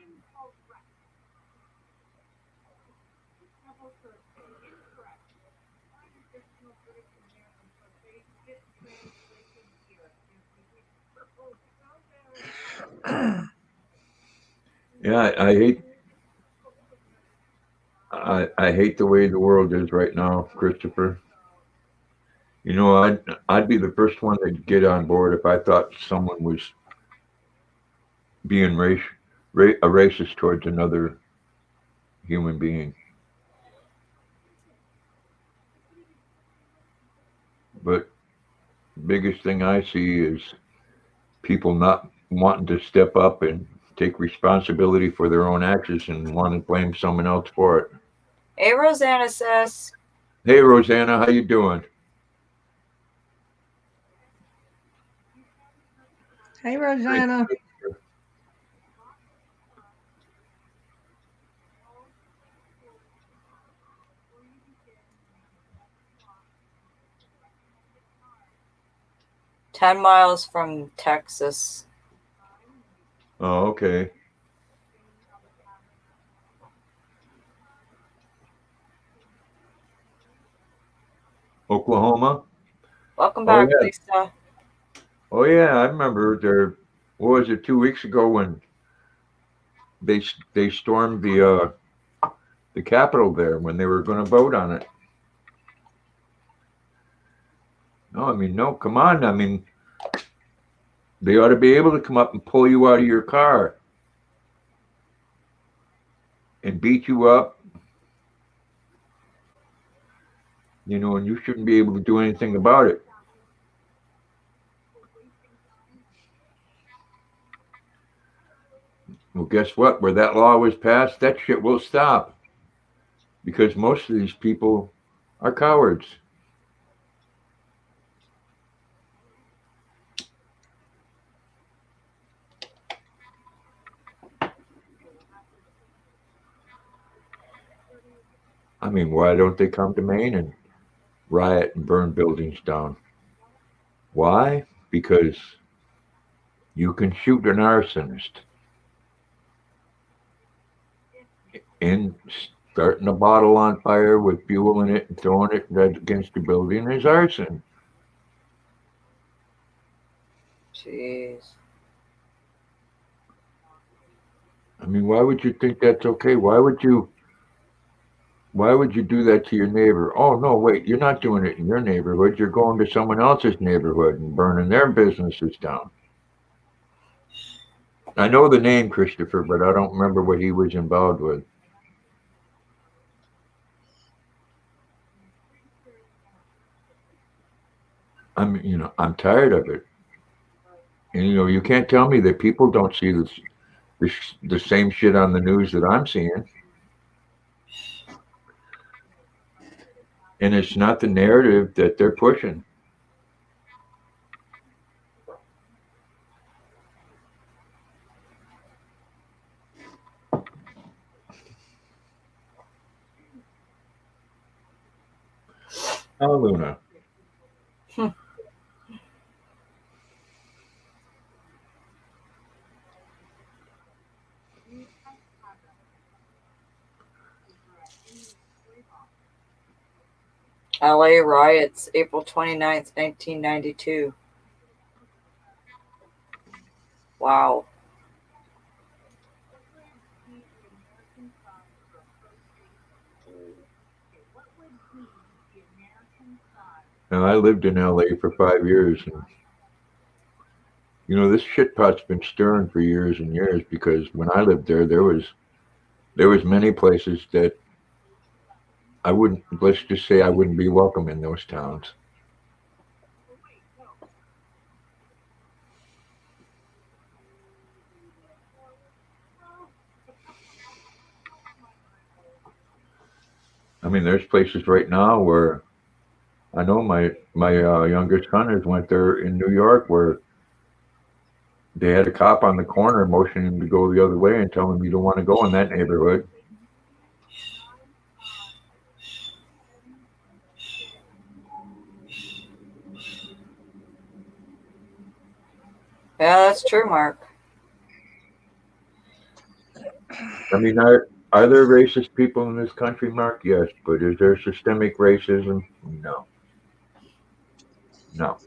Yeah, I hate the way the world is right now, Christopher. I'd be the first one to get on board if I thought someone was being a racist towards another human being. But biggest thing I see is people not wanting to step up and take responsibility for their own actions and want to blame someone else for it. Hey, Rosanna says, Hey, Rosanna, how you doing? Hey, Rosanna. "10 miles from Texas." Oh, okay. Oklahoma? Welcome Oh, back, yeah. Lisa. Oh, yeah. I remember there, what was it, 2 weeks ago when they stormed the Capitol there when they were going to vote on it. No, I mean, no, come on. I mean, they ought to be able to come up and pull you out of your car and beat you up, you know, and you shouldn't be able to do anything about it. Well, guess what? Where that law was passed, that shit will stop because most of these people are cowards. I mean, why don't they come to Maine and riot and burn buildings down? Why? Because you can shoot an arsonist and starting a bottle on fire with fuel in it and throwing it against the building is arson. Jeez. I mean, why would you think that's okay? Why would you do that to your neighbor? Oh no, wait, you're not doing it in your neighborhood. You're going to someone else's neighborhood and burning their businesses down. I know the name Christopher, but I don't remember what he was involved with. I'm tired of it. And you can't tell me that people don't see the same shit on the news that I'm seeing. And it's not the narrative that they're pushing. Oh, Luna. LA riots, April 29th, 1992. Wow. Now, I lived in LA for 5 years, and this shit pot's been stirring for years and years because when I lived there was many places that I wouldn't. Let's just say I wouldn't be welcome in those towns. I mean, there's places right now where I know my youngest son has went there in New York where they had a cop on the corner motioning him to go the other way and tell him you don't want to go in that neighborhood. Yeah, that's true, Mark. I mean, are there racist people in this country, Mark? Yes, but is there systemic racism? No. No.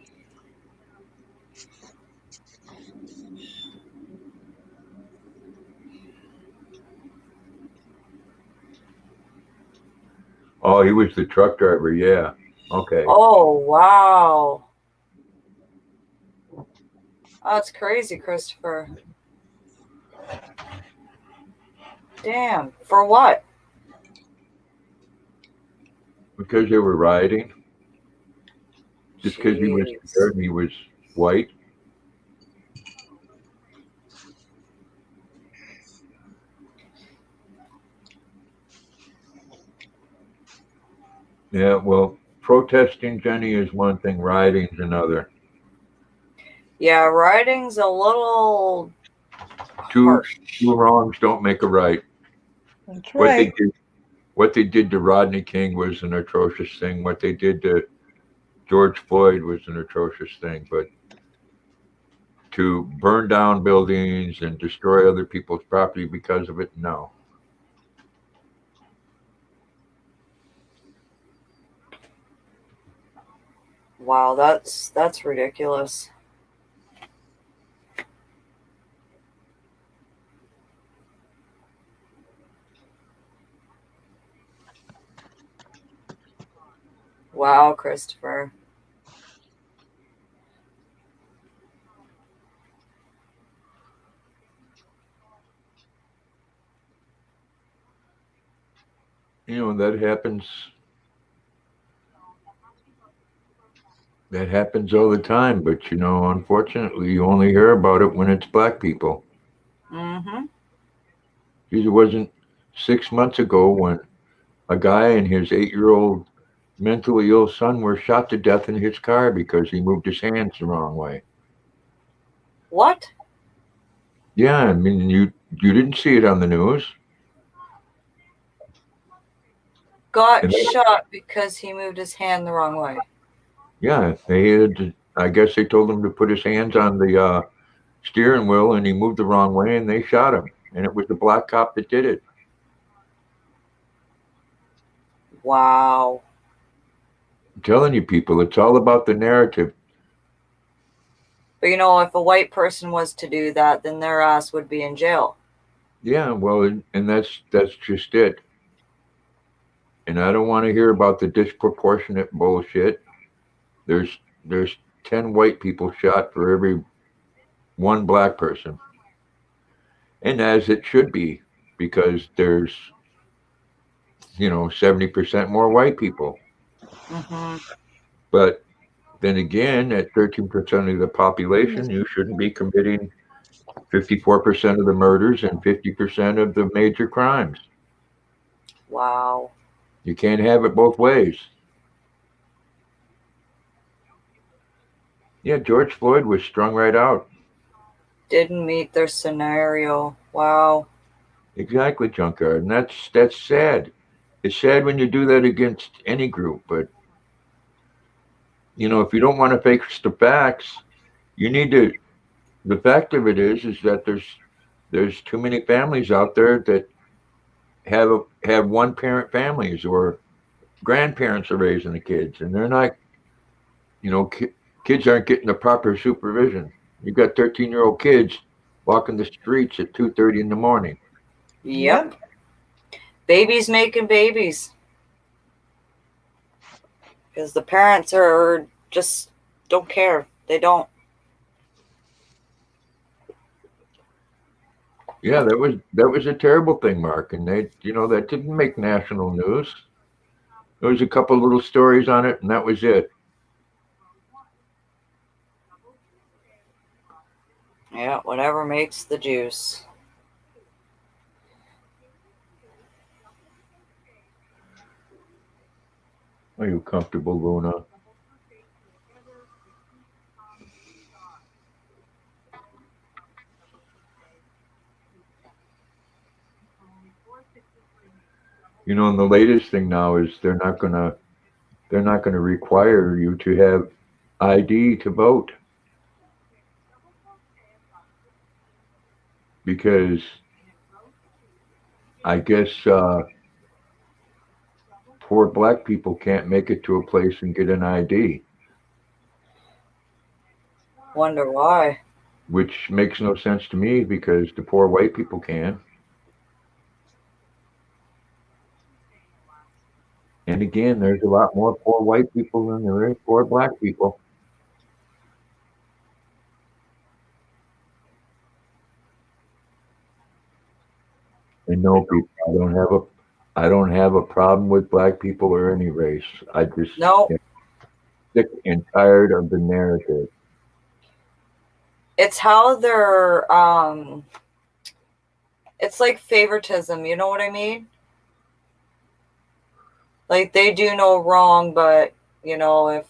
Oh, he was the truck driver. Yeah. Okay. Oh, wow. Oh, that's crazy, Christopher. Damn. For what? Because they were rioting. just because he was Jeez. there and he was white. Yeah, well, protesting, Jenny, is one thing. Rioting's another. Yeah, writing's a little Two harsh. wrongs don't make a right. That's What they right. did, what they did to Rodney King was an atrocious thing. What they did to George Floyd was an atrocious thing. But to burn down buildings and destroy other people's property because of it, no. Wow, that's ridiculous. Wow, Christopher. You know, that happens. That happens all the time, but you know, unfortunately, you only hear about it when it's black people. Mm-hmm. It wasn't 6 months ago when a guy and his 8-year-old mentally ill son were shot to death in his car because he moved his hands the wrong way. What? Yeah, I mean, you didn't see it on the news. Got And they- shot because he moved his hand the wrong way. yeah, they had. I guess they told him to put his hands on the steering wheel, and he moved the wrong way, and they shot him. And it was the black cop that did it. Wow. I'm telling you, people, it's all about the narrative. But you know, if a white person was to do that, then their ass would be in jail. Yeah, well, and that's just it. And I don't want to hear about the disproportionate bullshit. There's 10 white people shot for every one black person. And as it should be, because there's 70% more white people. Mm-hmm. But then again, at 13% of the population, you shouldn't be committing 54% of the murders and 50% of the major crimes. Wow. You can't have it both ways. Yeah, George Floyd was strung right out. Didn't meet their scenario. Wow. Exactly, Junkyard. And that's sad. It's sad when you do that against any group, but if you don't want to face the facts, you need to. The fact of it is that there's too many families out there that have one parent families or grandparents are raising the kids, and they're not. Kids aren't getting the proper supervision. You've got 13-year-old kids walking the streets at 2:30 in the morning. Yep. Babies making babies. Because the parents are just don't care. They don't. Yeah, that was a terrible thing, Mark, and that didn't make national news. There was a couple little stories on it, and that was it. Yeah, whatever makes the juice. Are you comfortable, Luna? And the latest thing now is they're not gonna require you to have ID to vote because I guess poor black people can't make it to a place and get an ID, Wonder why. which makes no sense to me because the poor white people can. And again, there's a lot more poor white people than there is poor black people. And no, people, I don't have a problem with black people or any race. I just No. sick and tired of the narrative. It's how they're it's like favoritism, you know what I mean? Like they do no wrong, but you know, if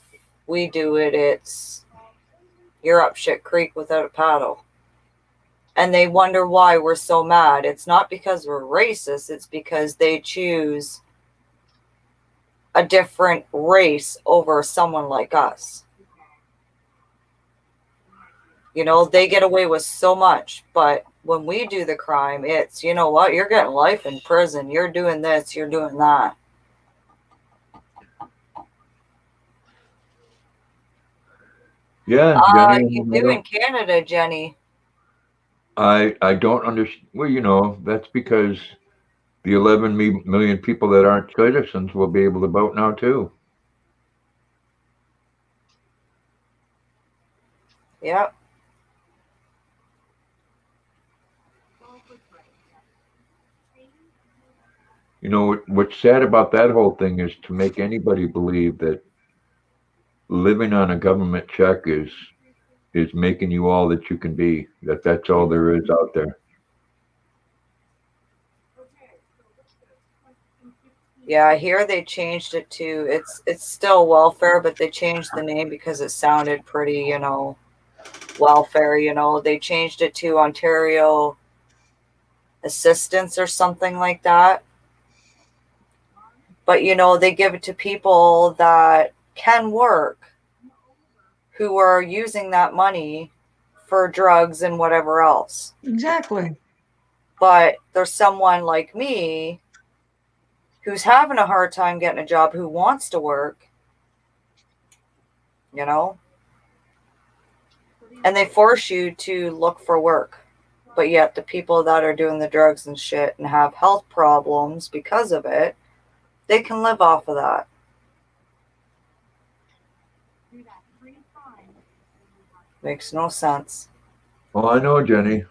we do it, it's you're up shit creek without a paddle. And they wonder why we're so mad. It's not because we're racist, it's because they choose a different race over someone like us. You know, they get away with so much, but when we do the crime, it's, you know what, you're getting life in prison, you're doing this, you're doing that. Yeah, Jenny. You do in Canada, Jenny. I don't understand. Well, you know, that's because the 11 million people that aren't citizens will be able to vote now too. Yep. You know, what's sad about that whole thing is to make anybody believe that living on a government check is making you all that you can be. That's all there is out there. Yeah, I hear they changed it to it's still welfare, but they changed the name because it sounded pretty, you know, welfare, you know. They changed it to Ontario Assistance or something like that. But you know, they give it to people that can work who are using that money for drugs and whatever else. Exactly. But there's someone like me who's having a hard time getting a job, who wants to work, you know, and they force you to look for work. But yet the people that are doing the drugs and shit and have health problems because of it, they can live off of that. Makes no sense. Oh, I know, Jenny.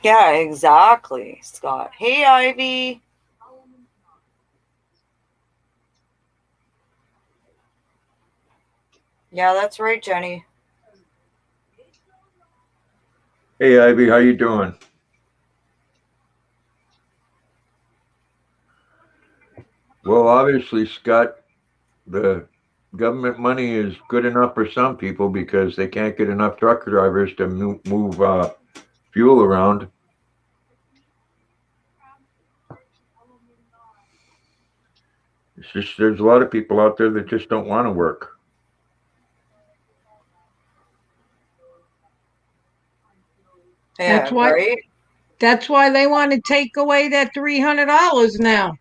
Yeah, exactly, Scott. Hey, Ivy. Yeah, that's right, Jenny. Hey, Ivy, how you doing? Well, obviously, Scott, the government money is good enough for some people because they can't get enough truck drivers to move fuel around. It's just there's a lot of people out there that just don't want to work. Yeah, That's why right? that's why they want to take away that $300 now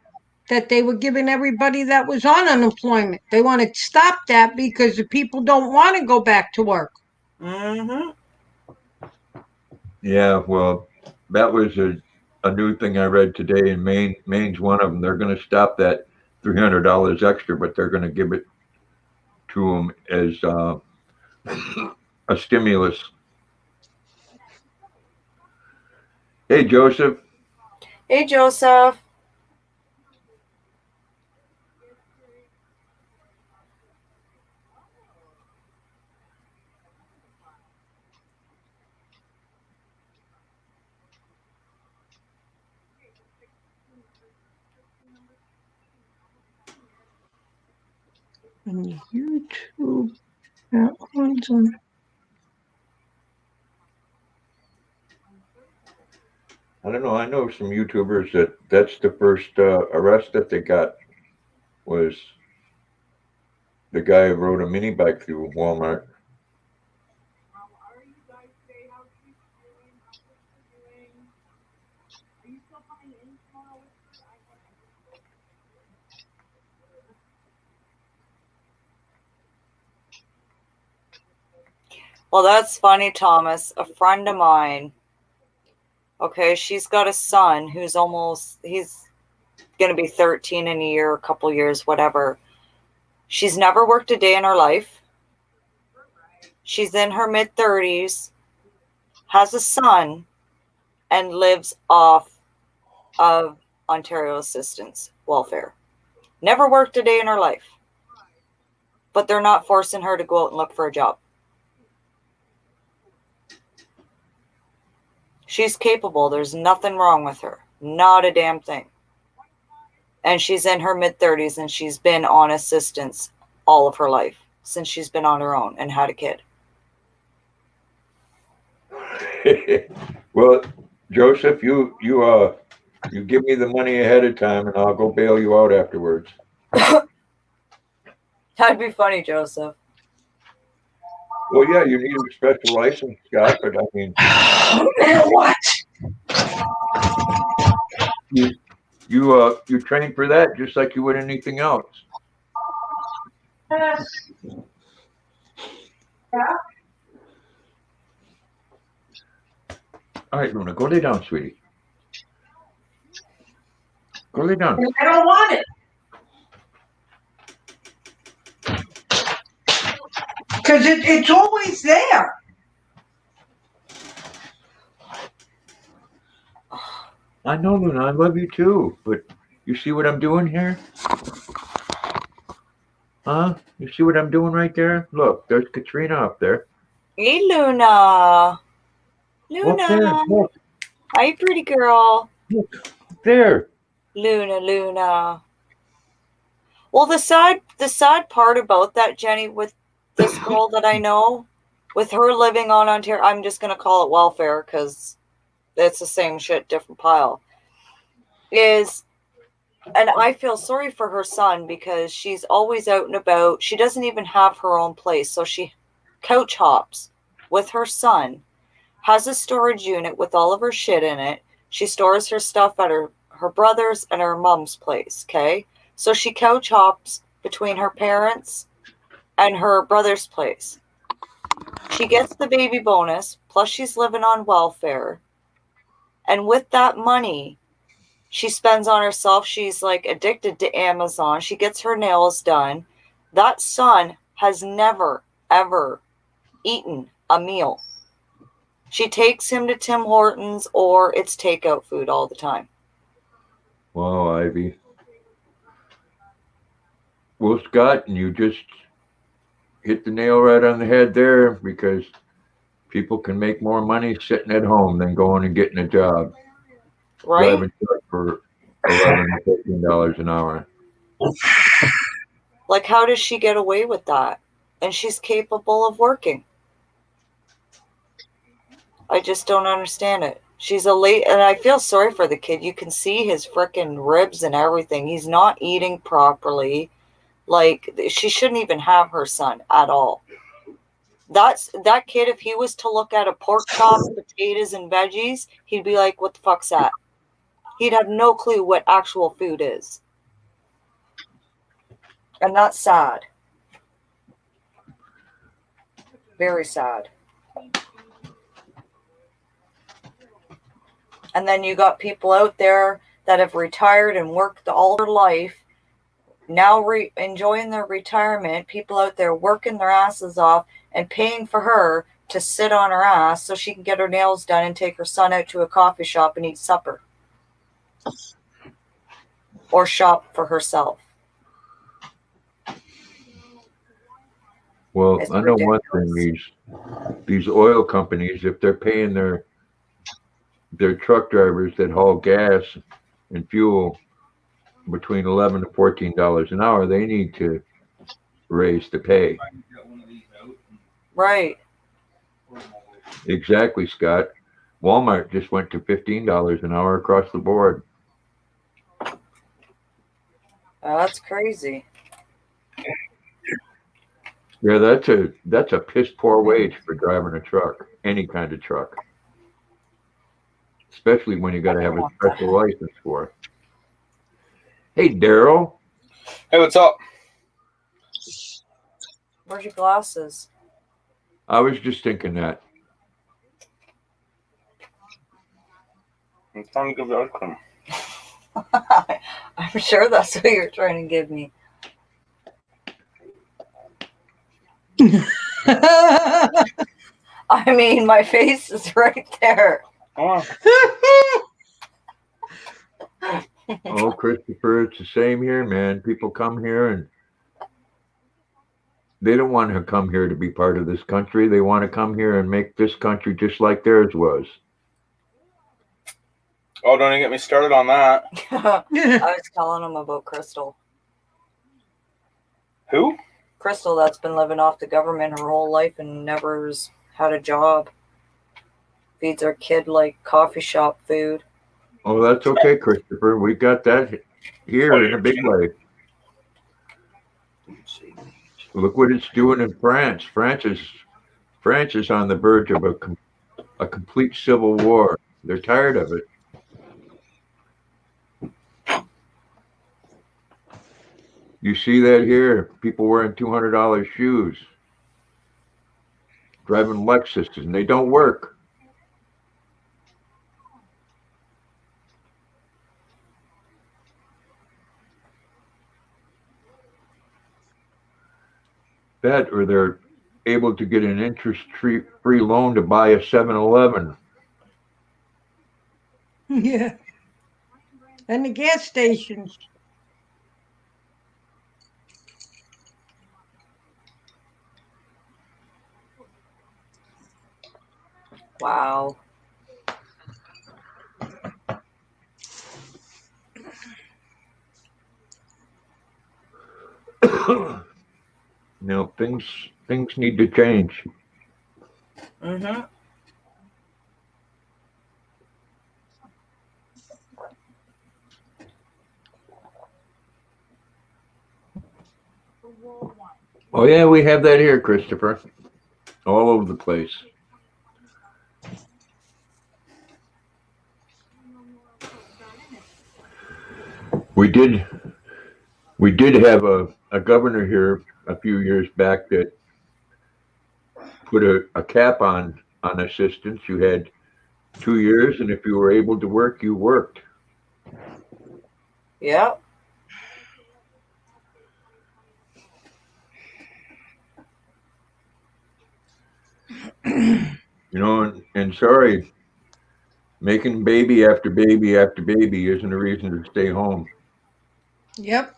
that they were giving everybody that was on unemployment. They want to stop that because the people don't want to go back to work. Mm-hmm. Yeah, well, that was a new thing I read today in Maine. Maine's one of them. They're going to stop that $300 extra, but they're going to give it to them as a stimulus. Hey, Joseph. Hey, Joseph. And YouTube, that one's on. I don't know. I know some YouTubers that's the first arrest that they got was the guy who rode a mini bike through Walmart. Well, that's funny, Thomas. A friend of mine, okay, she's got a son who's he's going to be 13 in a year, a couple years, whatever. She's never worked a day in her life. She's in her mid 30s, has a son, and lives off of Ontario Assistance Welfare. Never worked a day in her life. But they're not forcing her to go out and look for a job. She's capable. There's nothing wrong with her. Not a damn thing. And she's in her mid-30s and she's been on assistance all of her life since she's been on her own and had a kid. Well, Joseph, you give me the money ahead of time and I'll go bail you out afterwards. That'd be funny, Joseph. Well, yeah, you need a special license, Scott, but I mean, What? you train for that just like you would anything else. All right, Luna, go lay down, sweetie. Go lay down. I don't want it. Because it's always there. I know, Luna, I love you too, but you see what I'm doing here? Huh? You see what I'm doing right there? Look, there's Katrina up there. Hey, Luna. Look there, Luna. look, Hi, pretty girl. there. Luna. Well, the sad part about that, Jenny, with this girl that I know, with her living on Ontario, I'm just going to call it welfare because it's the same shit, different pile, and I feel sorry for her son because she's always out and about. She doesn't even have her own place. So she couch hops with her son, has a storage unit with all of her shit in it. She stores her stuff at her brother's and her mom's place, okay? So she couch hops between her parents and her brother's place. She gets the baby bonus, plus she's living on welfare. And with that money she spends on herself, she's like addicted to Amazon. She gets her nails done. That son has never, ever eaten a meal. She takes him to Tim Hortons or it's takeout food all the time. Wow, Ivy. Well, Scott, you just hit the nail right on the head there because people can make more money sitting at home than going and getting a job. Right? Driving truck for $11 to $15 an hour. Like, how does she get away with that? And she's capable of working. I just don't understand it. She's and I feel sorry for the kid. You can see his freaking ribs and everything. He's not eating properly. Like, she shouldn't even have her son at all. That kid, if he was to look at a pork chop, potatoes, and veggies, he'd be like, what the fuck's that? He'd have no clue what actual food is. And that's sad. Very sad. And then you got people out there that have retired and worked all their life, now enjoying their retirement, people out there working their asses off and paying for her to sit on her ass so she can get her nails done and take her son out to a coffee shop and eat supper. Or shop for herself. Well, It's I know ridiculous. one thing, these oil companies, if they're paying their truck drivers that haul gas and fuel between $11 to $14 an hour, they need to raise the pay. Right. Exactly, Scott. Walmart just went to $15 an hour across the board. Oh, that's crazy. Yeah, that's a piss poor wage for driving a truck, any kind of truck. Especially when you got to have a special license for it. Hey, Daryl. Hey, what's up? Where's your glasses? I was just thinking that. I'm trying to give the outcome. I'm sure that's what you're trying to give me. I mean, my face is right there. Oh, Oh, Christopher, it's the same here, man. People come here and they don't want to come here to be part of this country. They want to come here and make this country just like theirs was. Oh, don't even get me started on that. I was telling him about Crystal. Who? Crystal, that's been living off the government her whole life and never's had a job. Feeds her kid like coffee shop food. Oh, that's okay, Christopher. We got that here in a big way. Look what it's doing in France. France is on the verge of a complete civil war. They're tired of it. You see that here? People wearing $200 shoes, driving Lexus, and they don't work. That, or they're able to get an interest-free loan to buy a 7-Eleven. Yeah. And the gas stations. Wow. No, things need to change. Mm-hmm. Oh yeah, we have that here, Christopher. All over the place. We did have a governor here a few years back that put a cap on assistance. You had 2 years, and if you were able to work, you worked. Yep. You know, and sorry, making baby after baby after baby isn't a reason to stay home. Yep.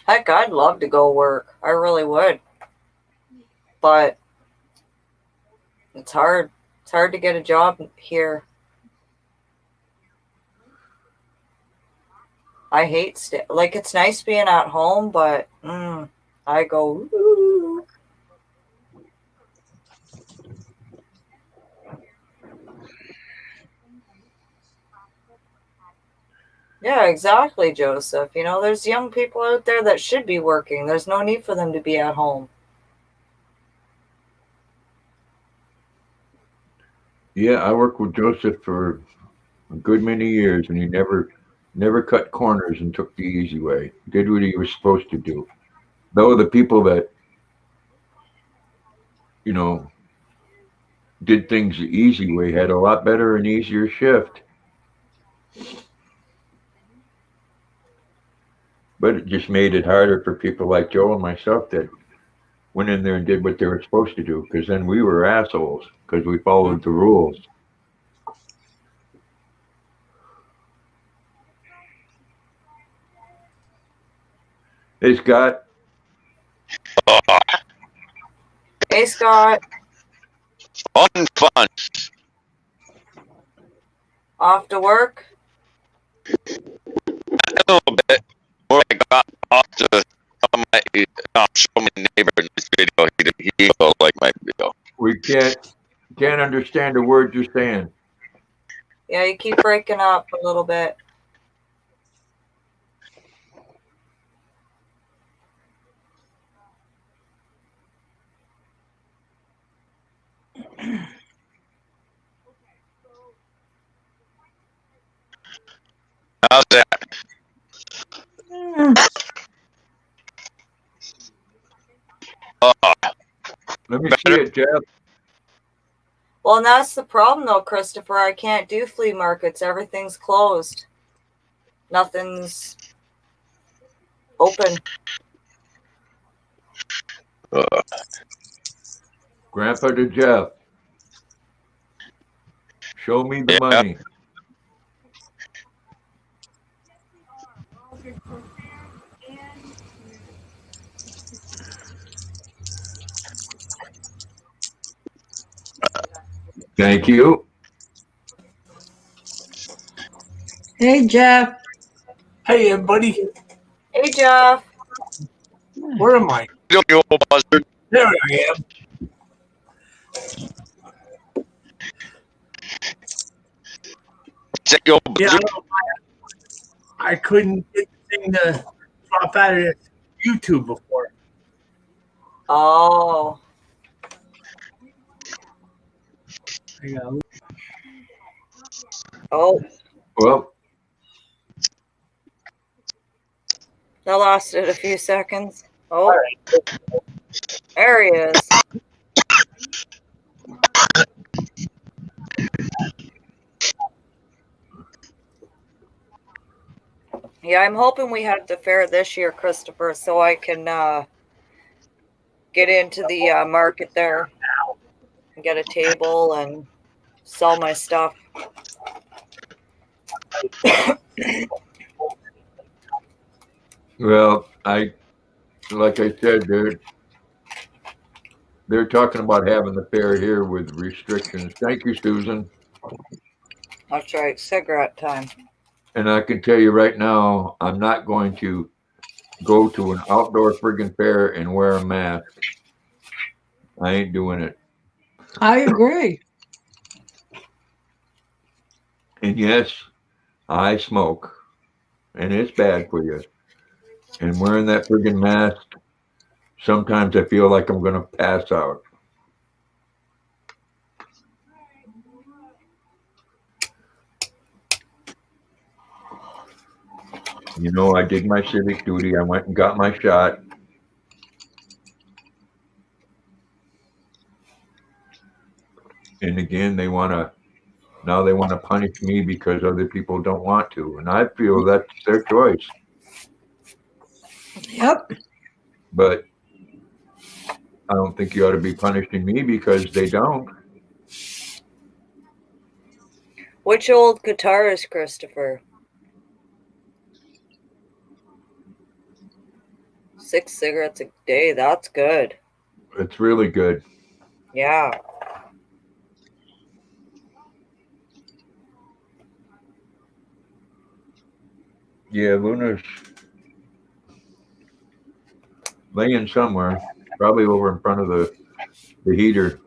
Heck, I'd love to go work. I really would. But it's hard. It's hard to get a job here. I hate like it's nice being at home, but I go. Ooh. Yeah, exactly, Joseph. You know, there's young people out there that should be working. There's no need for them to be at home. Yeah, I worked with Joseph for a good many years, and he never cut corners and took the easy way. Did what he was supposed to do. Though the people that, you know, did things the easy way had a lot better and easier shift. But it just made it harder for people like Joe and myself that went in there and did what they were supposed to do, because then we were assholes because we followed the rules. Hey, Scott. Hey, Scott. Fun. Off to work? A little bit. Before I got off to show my neighbor in this video. He don't like my video. We can't understand a word you're saying. Yeah, you keep breaking up a little bit. How's that? Let me see it, Jeff. Well, and that's the problem, though, Christopher. I can't do flea markets. Everything's closed. Nothing's open. Grandpa to Jeff. Show me the money. Thank you. Hey, Jeff. Hey, everybody. Hey, Jeff. Where am I? You old buzzard. There I am. Check your Yeah, I buzzard. don't know why I couldn't get the thing to drop out of YouTube before. Oh, I got oh, Well, that lasted a few seconds. Oh, there he is. Yeah, I'm hoping we have the fair this year, Christopher, so I can get into the market there and get a table and sell my stuff. well, like I said, they're talking about having the fair here with restrictions. Thank you, Susan. That's right, cigarette time. And I can tell you right now, I'm not going to go to an outdoor friggin' fair and wear a mask. I ain't doing it. I agree. And yes, I smoke, and it's bad for you. And wearing that friggin' mask, sometimes I feel like I'm gonna pass out. You know, I did my civic duty. I went and got my shot. And again, they want to punish me because other people don't want to. And I feel that's their choice. Yep. But I don't think you ought to be punishing me because they don't. Which old guitarist, Christopher? 6 cigarettes a day. That's good. It's really good. Yeah. Yeah, Luna's laying somewhere, probably over in front of the heater.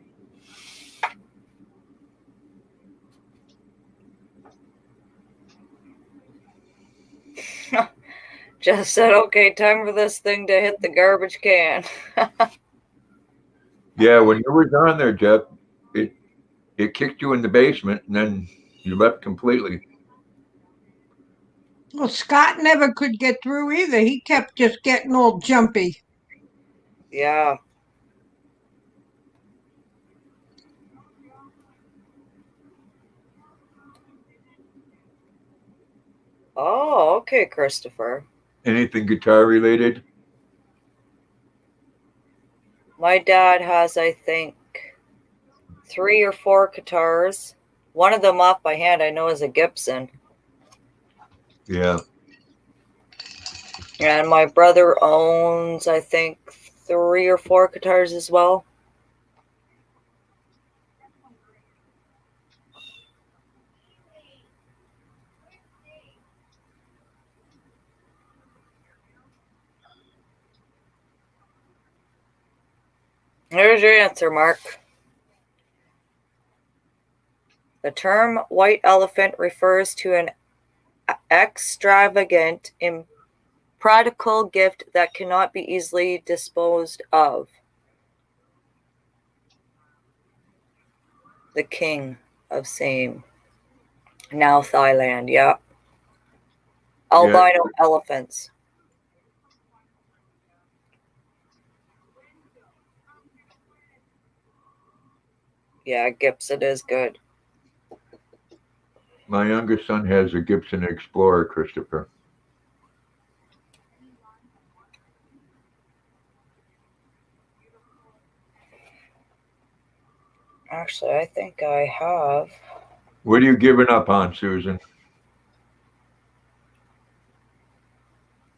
Just said, okay, time for this thing to hit the garbage can. Yeah, when you was on there, Jeff, it kicked you in the basement and then you left completely. Well, Scott never could get through either. He kept just getting all jumpy. Yeah. Oh, okay, Christopher. Anything guitar related? My dad has, I think, 3 or 4 guitars. One of them off by hand I know is a Gibson. Yeah. And my brother owns, I think, 3 or 4 guitars as well. There's your answer, Mark. The term white elephant refers to an extravagant, impractical gift that cannot be easily disposed of. The king of Siam. Now Thailand, yeah. Albino elephants. Yeah, Gibson is good. My youngest son has a Gibson Explorer, Christopher. Actually, I think I have. What are you giving up on, Susan?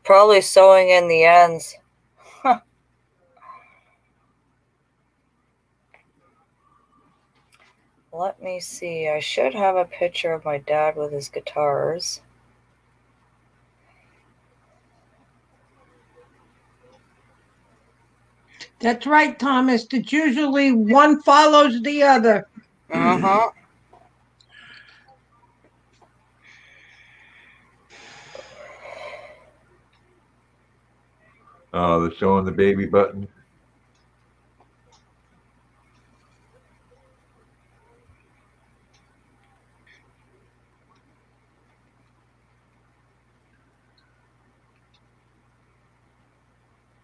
Probably sewing in the ends. Let me see. I should have a picture of my dad with his guitars. That's right, Thomas. It's usually one follows the other. Uh-huh. Oh, they're showing the baby button.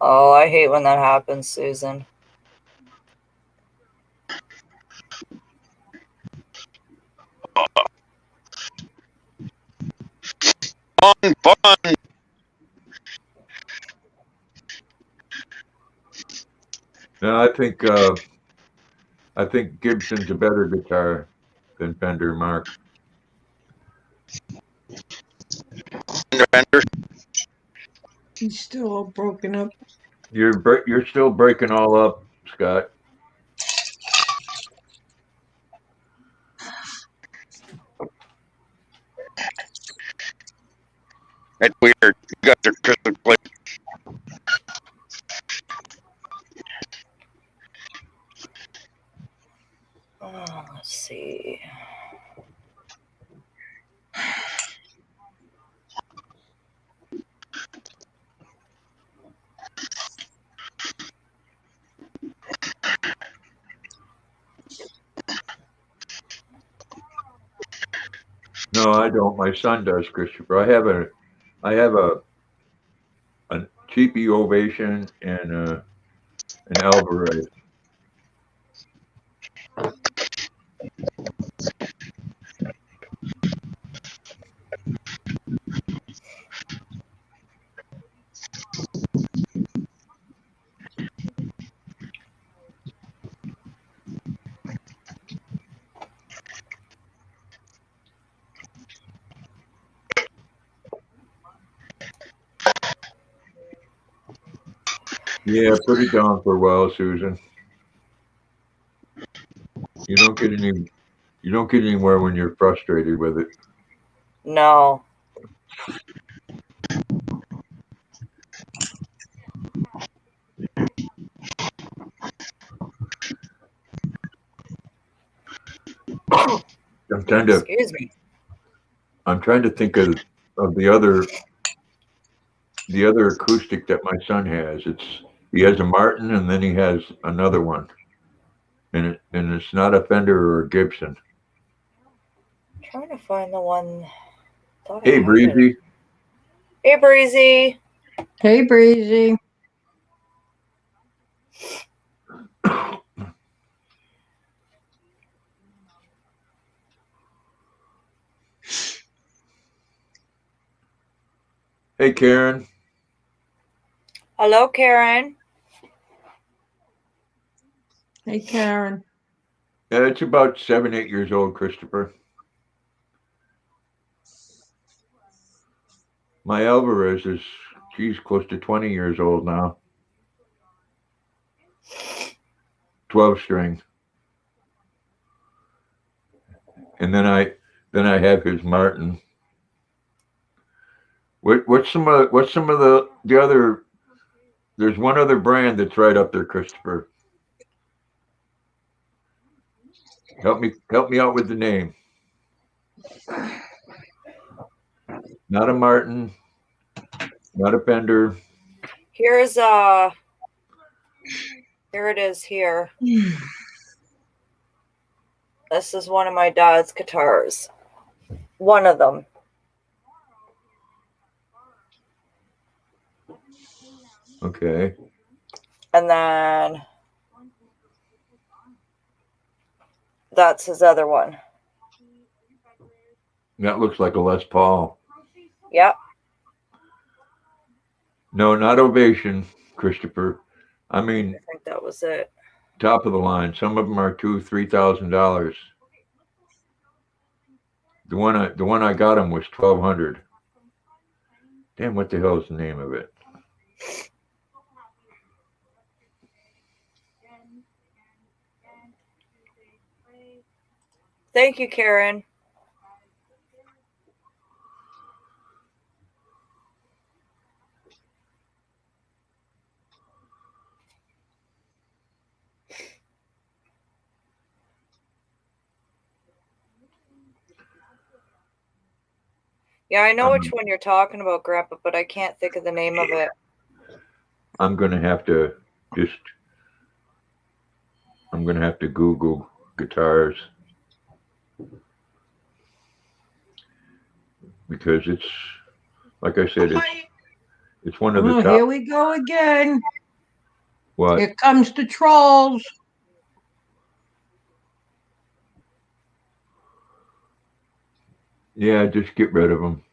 Oh, I hate when that happens, Susan. Fun. No, I think Gibson's a better guitar than Fender, Mark. Fender. He's still all broken up. You're still breaking all up, Scott. That's weird. You got your crystal plate. Oh, let's see. No, I don't. My son does, Christopher. I have a cheapy Ovation and an Alvarez. Yeah, put it down for a while, Susan. You don't get anywhere when you're frustrated with it. No. I'm trying to Excuse me. think of the other acoustic that my son has. He has a Martin and then he has another one. And it's not a Fender or a Gibson. I'm trying to find the one. Thought I Hey had it. Breezy. Hey, Breezy. Hey, Breezy. Hey Karen. Hello, Karen. Hey, Karen. It's about 7, 8 years old, Christopher. My Alvarez is, geez, close to 20 years old now. 12 string. And then I have his Martin. What's some of the other? There's one other brand that's right up there, Christopher. Help me out with the name. Not a Martin, not a Fender. Here it is here. This is one of my dad's guitars. One of them. Okay. And then that's his other one. That looks like a Les Paul. Yep. No, not Ovation, Christopher. I mean, I think that was it. top of the line. Some of them are $2,000-$3,000. The one I got him was $1,200. Damn, what the hell is the name of it? Thank you, Karen. Yeah, I know which one you're talking about, Grandpa, but I can't think of the name of it. I'm going to have to Google guitars because it's, like I said, it's one of the Oh, top. here we go again. What? Here comes the trolls. Yeah, just get rid of them.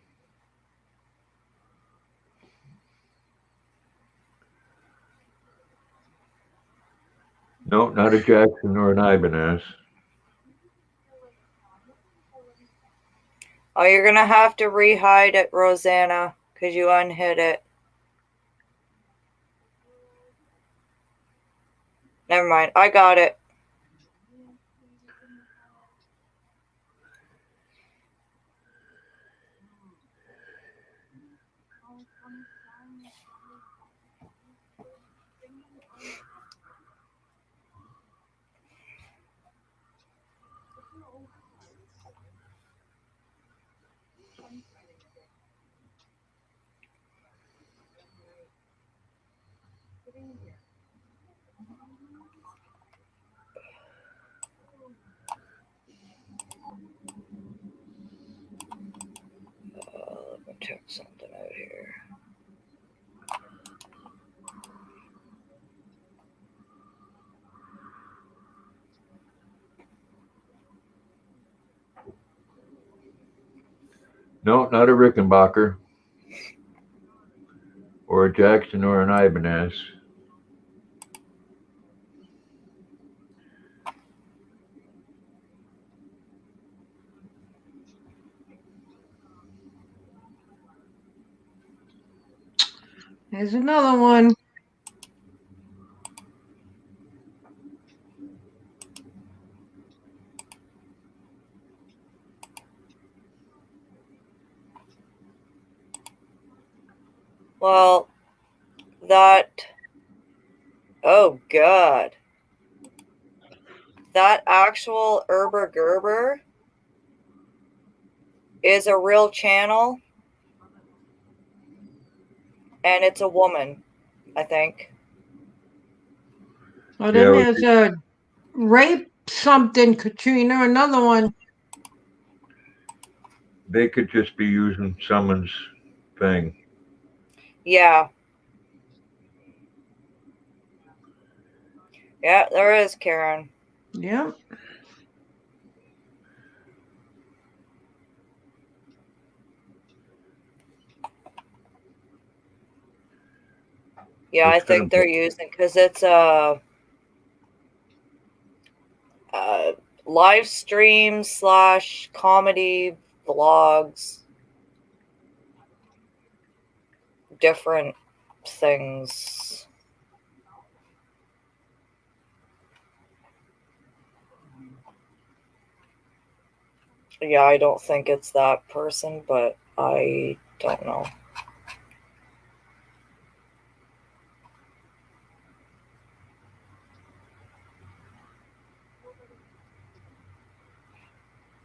No, not a Jackson or an Ibanez. Oh, you're going to have to rehide it, Rosanna, because you unhid it. Never mind. I got it. Let me check something out here. No, not a Rickenbacker or a Jackson or an Ibanez. Here's another one. Well, that... Oh, God. That actual Erber Gerber is a real channel. And it's a woman, I think. Oh, then Yeah, there's a rape something, Katrina, another one. they could just be using someone's thing. Yeah. Yeah, there is, Karen. Yep. Yeah, I It's gonna think they're using, because it's a live stream / comedy vlogs, different things. Yeah, I don't think it's that person, but I don't know.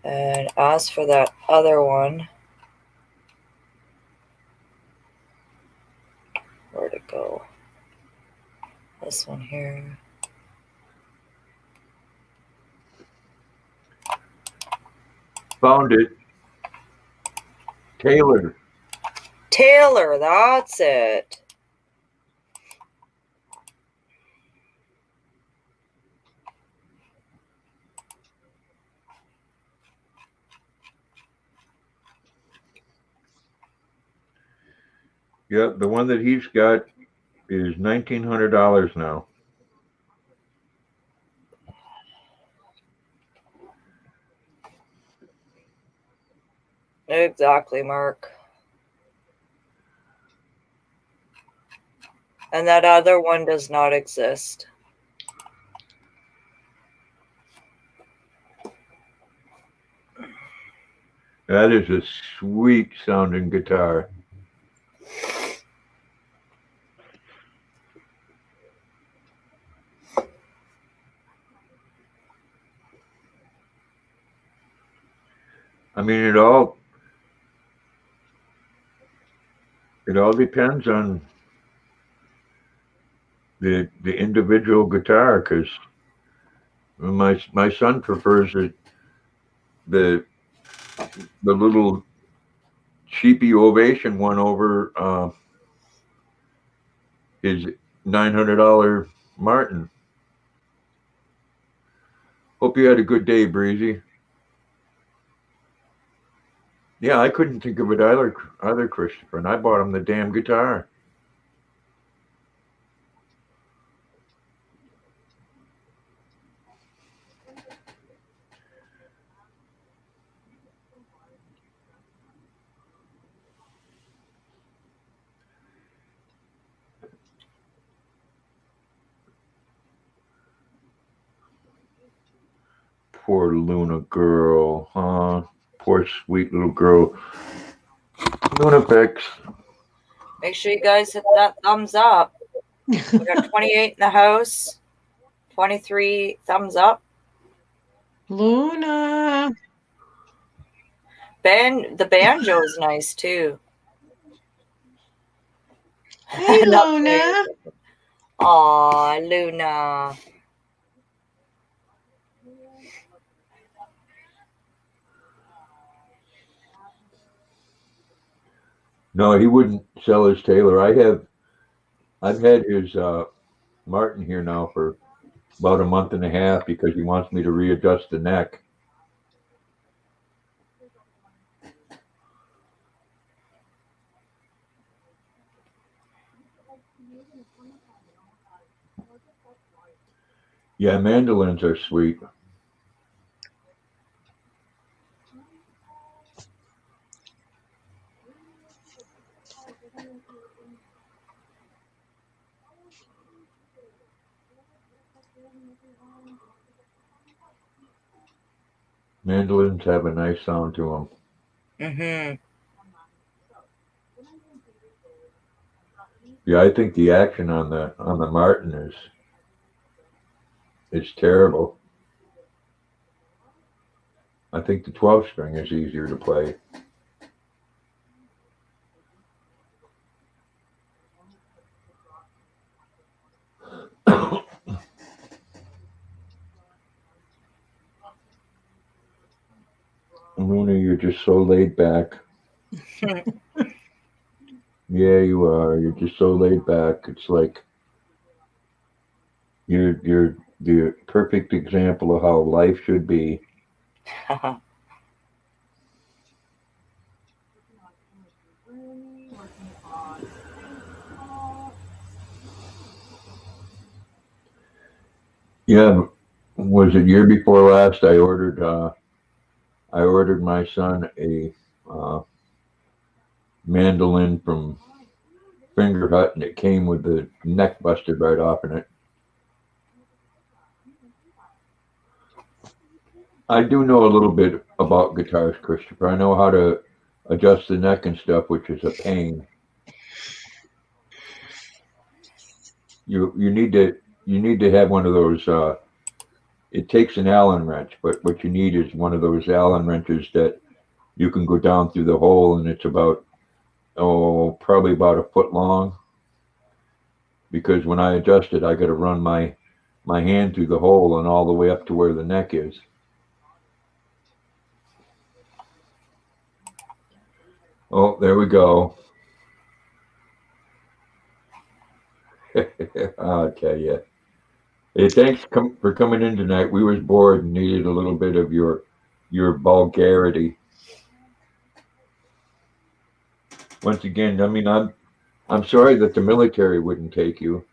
And as for that other one, where'd it go? This one here. found it. Taylor. Taylor, that's it. Yep, the one that he's got is $1,900 now. Exactly, Mark. And that other one does not exist. That is a sweet sounding guitar. I mean, it all depends on the individual guitar, because my son prefers the the little cheapy Ovation one over his $900 Martin. Hope you had a good day, Breezy. Yeah, I couldn't think of it either, Christopher, and I bought him the damn guitar. Poor Luna girl, huh? Poor sweet little girl. Luna Pix. Make sure you guys hit that thumbs up. We got 28 in the house, 23 thumbs up. Luna. The banjo is nice too. Hey, Not Luna. Aw, Luna. No, he wouldn't sell his Taylor. I've had his Martin here now for about a month and a half because he wants me to readjust the neck. Yeah, mandolins are sweet. Mandolins have a nice sound to them. Mm-hmm. Yeah, I think the action on the Martin is terrible. I think the 12 string is easier to play. Luna, you're just so laid back. Yeah, you are. You're just so laid back. It's like you're the perfect example of how life should be. Yeah, was it year before last? I ordered my son a mandolin from Finger Hut, and it came with the neck busted right off in it. I do know a little bit about guitars, Christopher. I know how to adjust the neck and stuff, which is a pain. You need to have one of those. It takes an Allen wrench, but what you need is one of those Allen wrenches that you can go down through the hole, and it's about probably about a foot long. Because when I adjust it, I got to run my hand through the hole and all the way up to where the neck is. Oh, there we go. I'll tell you. Hey, thanks for coming in tonight. We was bored and needed a little bit of your vulgarity. Once again, I mean, I'm sorry that the military wouldn't take you,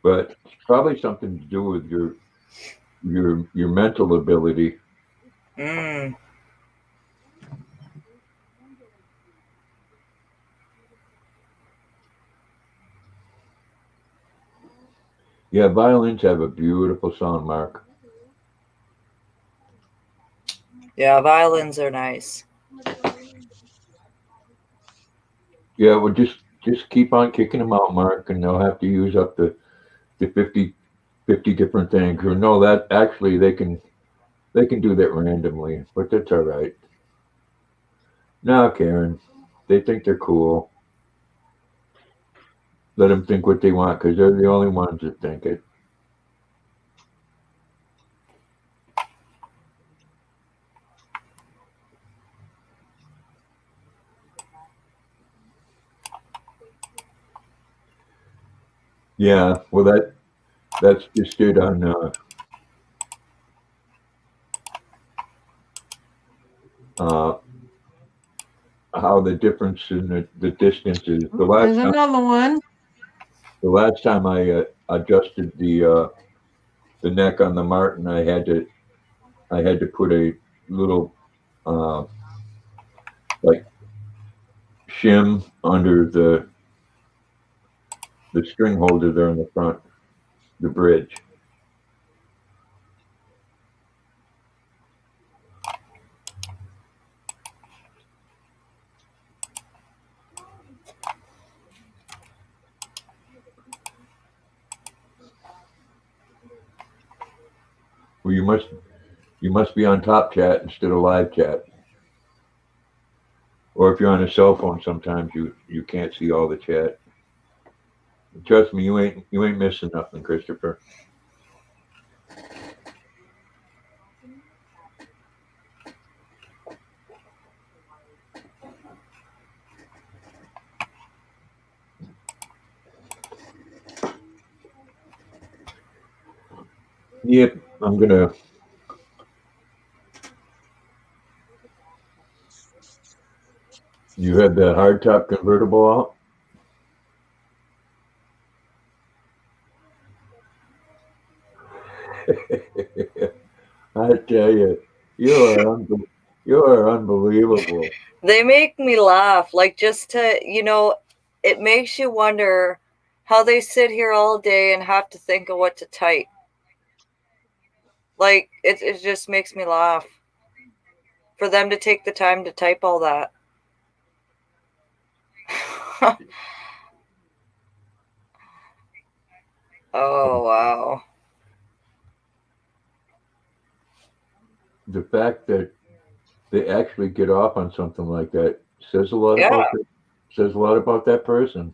but it's probably something to do with your mental ability. Mm. Yeah, violins have a beautiful sound, Mark. Yeah, violins are nice. Yeah, well, just keep on kicking them out, Mark, and they'll have to use up the 50 different things. Or no, that actually they can do that randomly, but that's all right. No, Karen, they think they're cool. Let them think what they want because they're the only ones that think it. Yeah, well, that's just it on uh, how the difference in the distance is. There's another one. The last time I adjusted the neck on the Martin, I had to put a little uh, like shim under the string holder there in the front, the bridge. Well, you must be on top chat instead of live chat. Or if you're on a cell phone, sometimes you can't see all the chat. Trust me, you ain't missing nothing, Christopher. Yep, I'm gonna. You had the hardtop convertible out. I tell you, you are unbelievable. They make me laugh. Like, just to, it makes you wonder how they sit here all day and have to think of what to type. Like, it just makes me laugh for them to take the time to type all that. Oh, wow. The fact that they actually get off on something like that says a lot Yeah, about says a lot about that person.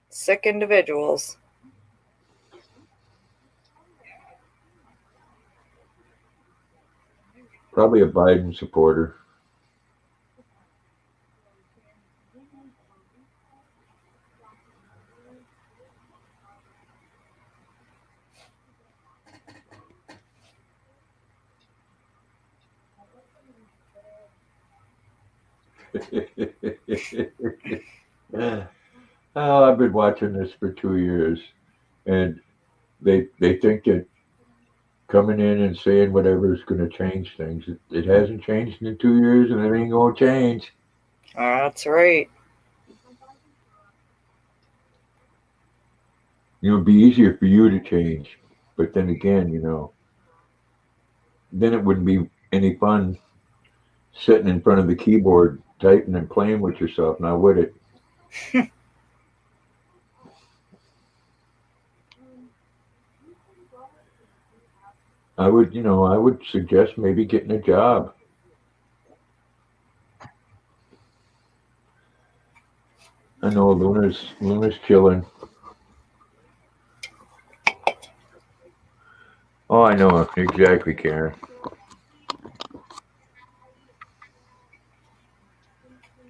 sick individuals. Probably a Biden supporter. Oh, I've been watching this for 2 years, and they think that coming in and saying whatever is going to change things. It hasn't changed in 2 years, and it ain't going to change. That's right. It would be easier for you to change, but then again, then it wouldn't be any fun sitting in front of the keyboard typing and playing with yourself, now would it? I would suggest maybe getting a job. I know Luna's chilling. Oh, I know exactly, Karen.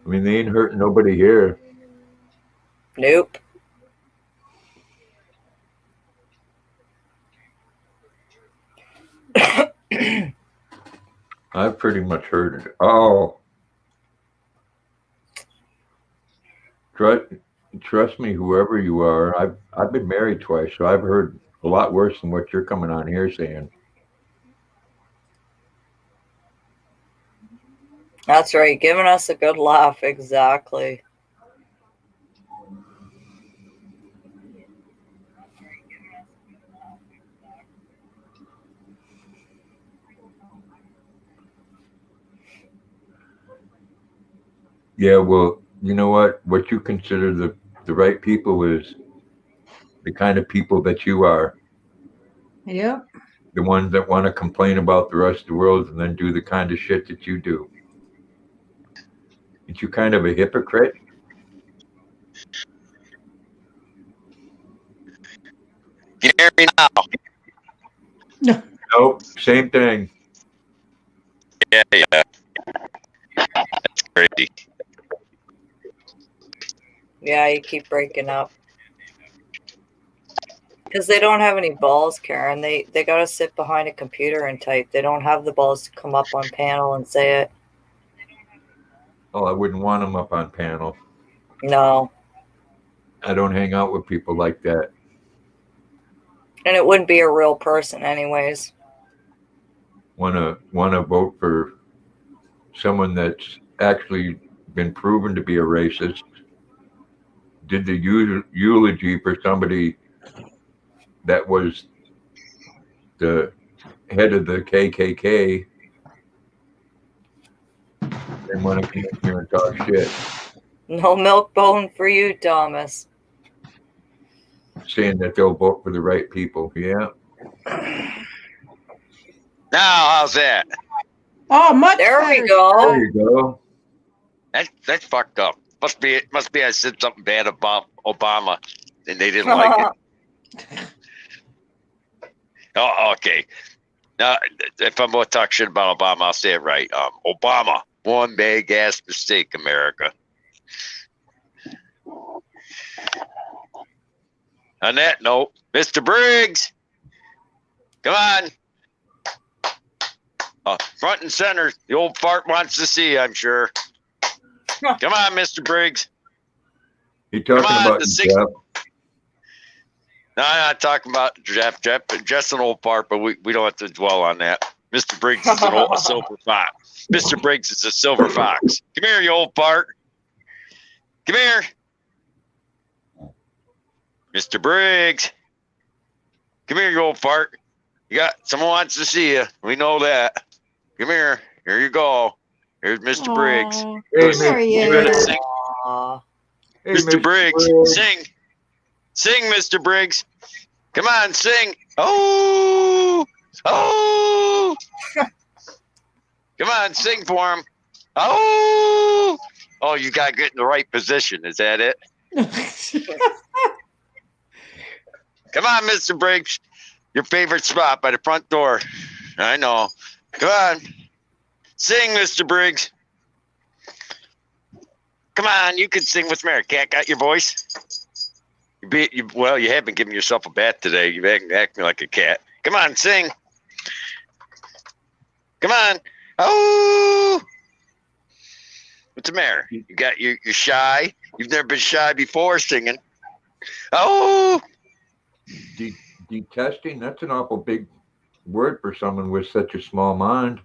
I mean, they ain't hurting nobody here. Nope. I've pretty much heard it. Oh, trust me, whoever you are. I've been married twice, so I've heard a lot worse than what you're coming on here saying. That's right. Giving us a good laugh. Exactly. Yeah, well, you know what? What you consider the right people is the kind of people that you are. Yep. The ones that want to complain about the rest of the world and then do the kind of shit that you do. Aren't you kind of a hypocrite? Can you hear me now? Nope, same thing. Yeah, yeah. That's crazy. Yeah, you keep breaking up. Because they don't have any balls, Karen. They gotta sit behind a computer and type. They don't have the balls to come up on panel and say it. Oh, I wouldn't want them up on panel. No. I don't hang out with people like that. And it wouldn't be a real person anyways. Want to vote for someone that's actually been proven to be a racist. Did the eulogy for somebody that was the head of the KKK. And want to come in here and talk shit, No milk bone for you, Thomas. saying that they'll vote for the right people. Yeah. Now, how's that? Oh, much There better. we go. There you go. That's fucked up. Must be I said something bad about Obama and they didn't like it. Oh, okay. Now, if I'm going to talk shit about Obama, I'll say it right. Obama, one big ass mistake, America. On that note, Mr. Briggs, come on. Front and center. The old fart wants to see you, I'm sure. Come on, Mr. Briggs. You talking Come on, about the Jeff? six- No, I'm not talking about Jeff. Jeff's an old fart, but we don't have to dwell on that. Mr. Briggs is a silver fox. Mr. Briggs is a silver fox. Come here, you old fart. Come here. Mr. Briggs. Come here, you old fart. Someone wants to see you. We know that. Come here. Here you go. Here's Mr. Briggs. Aw, Hey, there he You better is. sing. Aw. Hey, Mr. Briggs, sing. Sing, Mr. Briggs. Come on, sing. Oh, oh. Come on, sing for him. Oh, you got to get in the right position. Is that it? Come on, Mr. Briggs. Your favorite spot by the front door. I know. Come on. Sing, Mr. Briggs. Come on, you can sing with me. Cat got your voice? Well, you have been giving yourself a bath today. You've acting like a cat. Come on, sing. Come on. Oh. What's the matter? You're shy. You've never been shy before singing. Oh. Detesting? That's an awful big word for someone with such a small mind.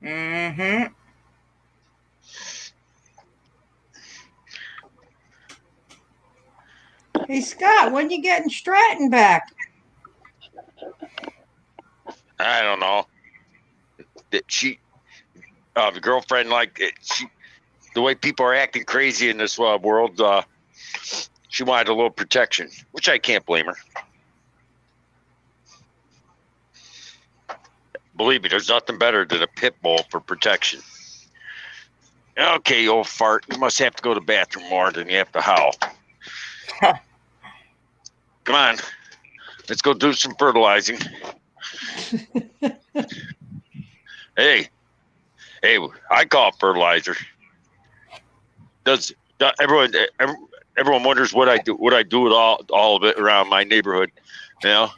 Mm-hmm. Hey, Scott, when you getting Stratton back? I don't know. That the girlfriend, the way people are acting crazy in this world, she wanted a little protection, which I can't blame her. Believe me, there's nothing better than a pit bull for protection. Okay, you old fart, you must have to go to the bathroom more than you have to howl. Come on, let's go do some fertilizing. Hey, I call it fertilizer. Everyone wonders what I do with all of it around my neighborhood. You know,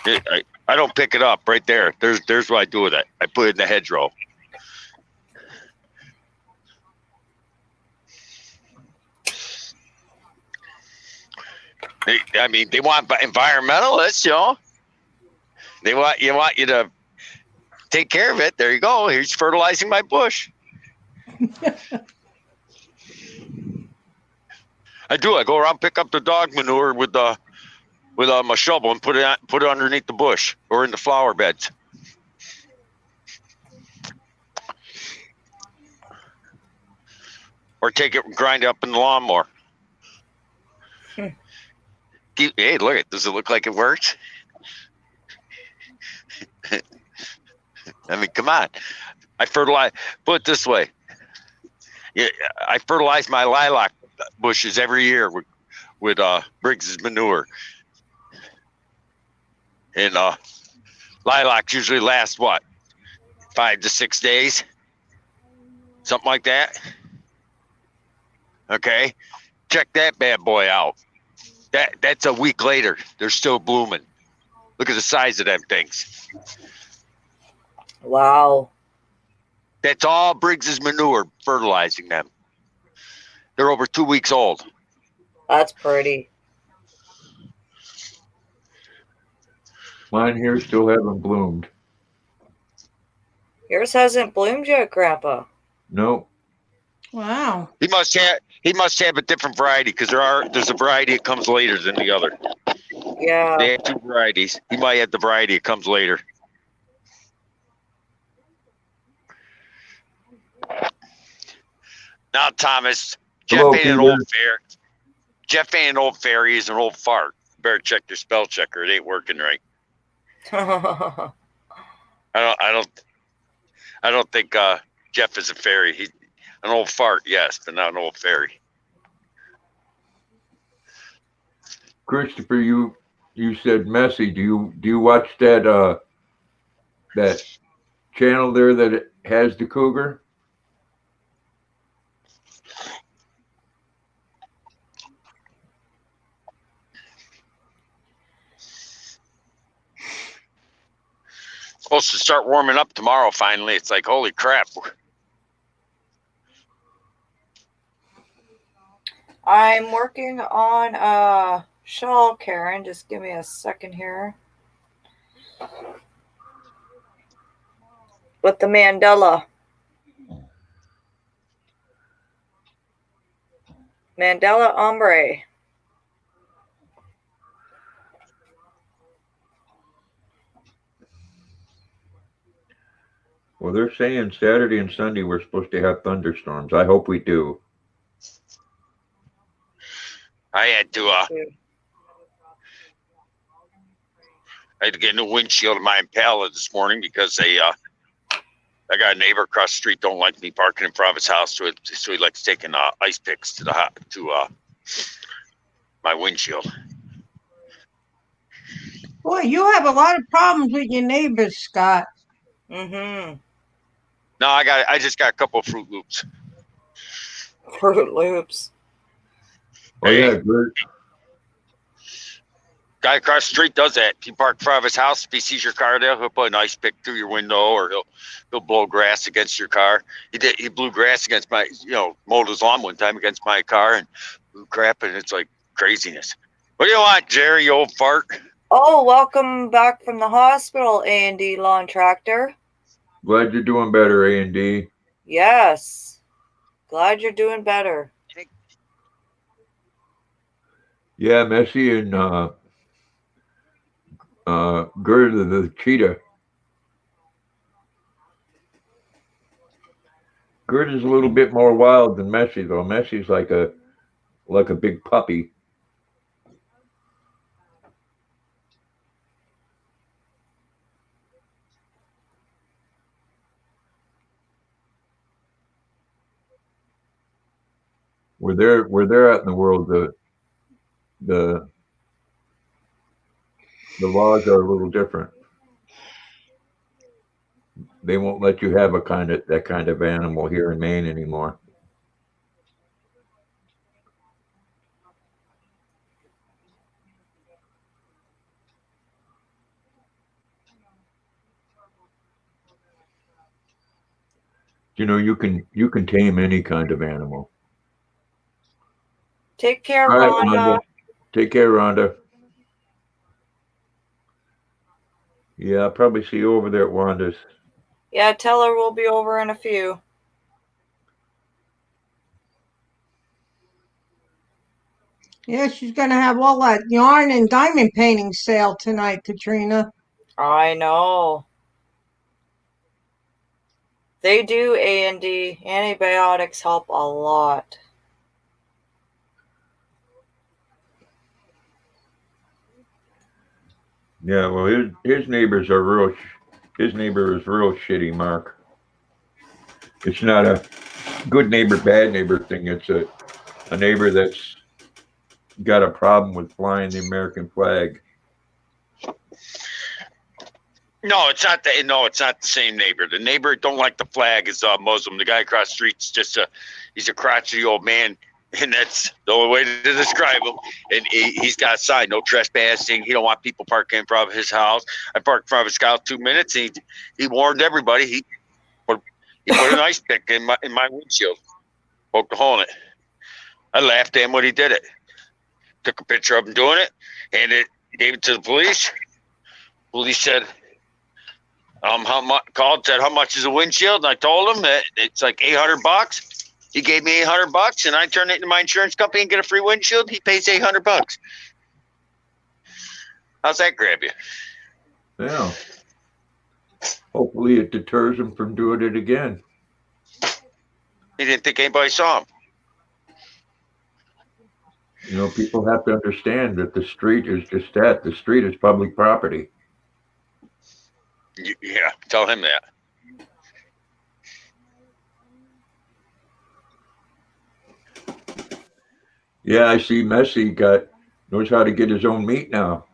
I don't pick it up right there. There's what I do with it. I put it in the hedgerow. They want environmentalists, you know. They want you to take care of it. There you go. Here's fertilizing my bush. I do. I go around, pick up the dog manure with my shovel and put it underneath the bush or in the flower beds. or take it and grind it up in the lawnmower. Hey, look at, does it look like it works? I mean, come on. I fertilize, put it this way. Yeah, I fertilize my lilac bushes every year with Briggs's manure. And lilacs usually last what? 5 to 6 days? Something like that. Okay. Check that bad boy out. That's a week later. They're still blooming. Look at the size of them things. Wow. That's all Briggs's manure fertilizing them. They're over 2 weeks old. That's pretty. Mine here still haven't bloomed. Yours hasn't bloomed yet, Grandpa. Nope. Wow. He must have a different variety because there's a variety that comes later than the other. Yeah. They have 2 varieties. He might have the variety that comes later. Now, Thomas, Jeff Hello, ain't an Peter. old fairy. Jeff ain't an old fairy. He's an old fart. Better check your spell checker. It ain't working right. I don't think Jeff is a fairy. He's an old fart, yes, but not an old fairy. Christopher, you said messy. Do you watch that that channel there that has the cougar? Supposed to start warming up tomorrow. Finally, it's like holy crap. I'm working on a shawl, Karen. Just give me a second here. With the Mandela. Mandela ombre. Well, they're saying Saturday and Sunday we're supposed to have thunderstorms. I hope we do. I had to get a new windshield in my Impala this morning because I got a neighbor across the street don't like me parking in front of his house, so he likes taking ice picks to my windshield. Boy, you have a lot of problems with your neighbors, Scott. Mm-hmm. No, I just got a couple of Fruit Loops. Fruit Loops. Oh yeah, Gert. Guy across the street does that. If you park in front of his house, if he sees your car there, he'll put an ice pick through your window, or he'll blow grass against your car. He blew grass against my, mowed his lawn one time against my car and blew crap, and it's like craziness. What do you want, Jerry, you old fart? Oh, welcome back from the hospital, A&D Lawn Tractor. Glad you're doing better, A&D. Yes. Glad you're doing better. Yeah, Messi and Gerda the cheetah. Gerda's a little bit more wild than Messi, though. Messi's like a big puppy. Where they're out in the world, the laws are a little different. They won't let you have that kind of animal here in Maine anymore. You can tame any kind of animal. Take care, All right, Rhonda. Take care, Rhonda. Yeah, I'll probably see you over there at Wanda's. Yeah, tell her we'll be over in a few. Yeah, she's going to have all that yarn and diamond painting sale tonight, Katrina. I know. They do A&D. Antibiotics help a lot. Yeah, well, his neighbors are real. His neighbor is real shitty, Mark. It's not a good neighbor, bad neighbor thing. It's a neighbor that's got a problem with flying the American flag. No, it's not the. No, it's not the same neighbor. The neighbor don't like the flag is Muslim. The guy across the street's just he's a crotchety old man, and that's the only way to describe him. And he's got a sign, no trespassing. He don't want people parking in front of his house. I parked in front of his house 2 minutes. And he warned everybody. He put an ice pick in my windshield, poked a hole in it. I laughed at him when he did it. Took a picture of him doing it, and gave it to the police. Police said, called, said, how much is a windshield? And I told him that it's like $800. He gave me $800, and I turned it into my insurance company and get a free windshield. He pays $800. How's that grab you? Yeah. Hopefully it deters him from doing it again. He didn't think anybody saw him. You know, people have to understand that the street is just that. The street is public property. Yeah, tell him that. Yeah, I see Messi knows how to get his own meat now.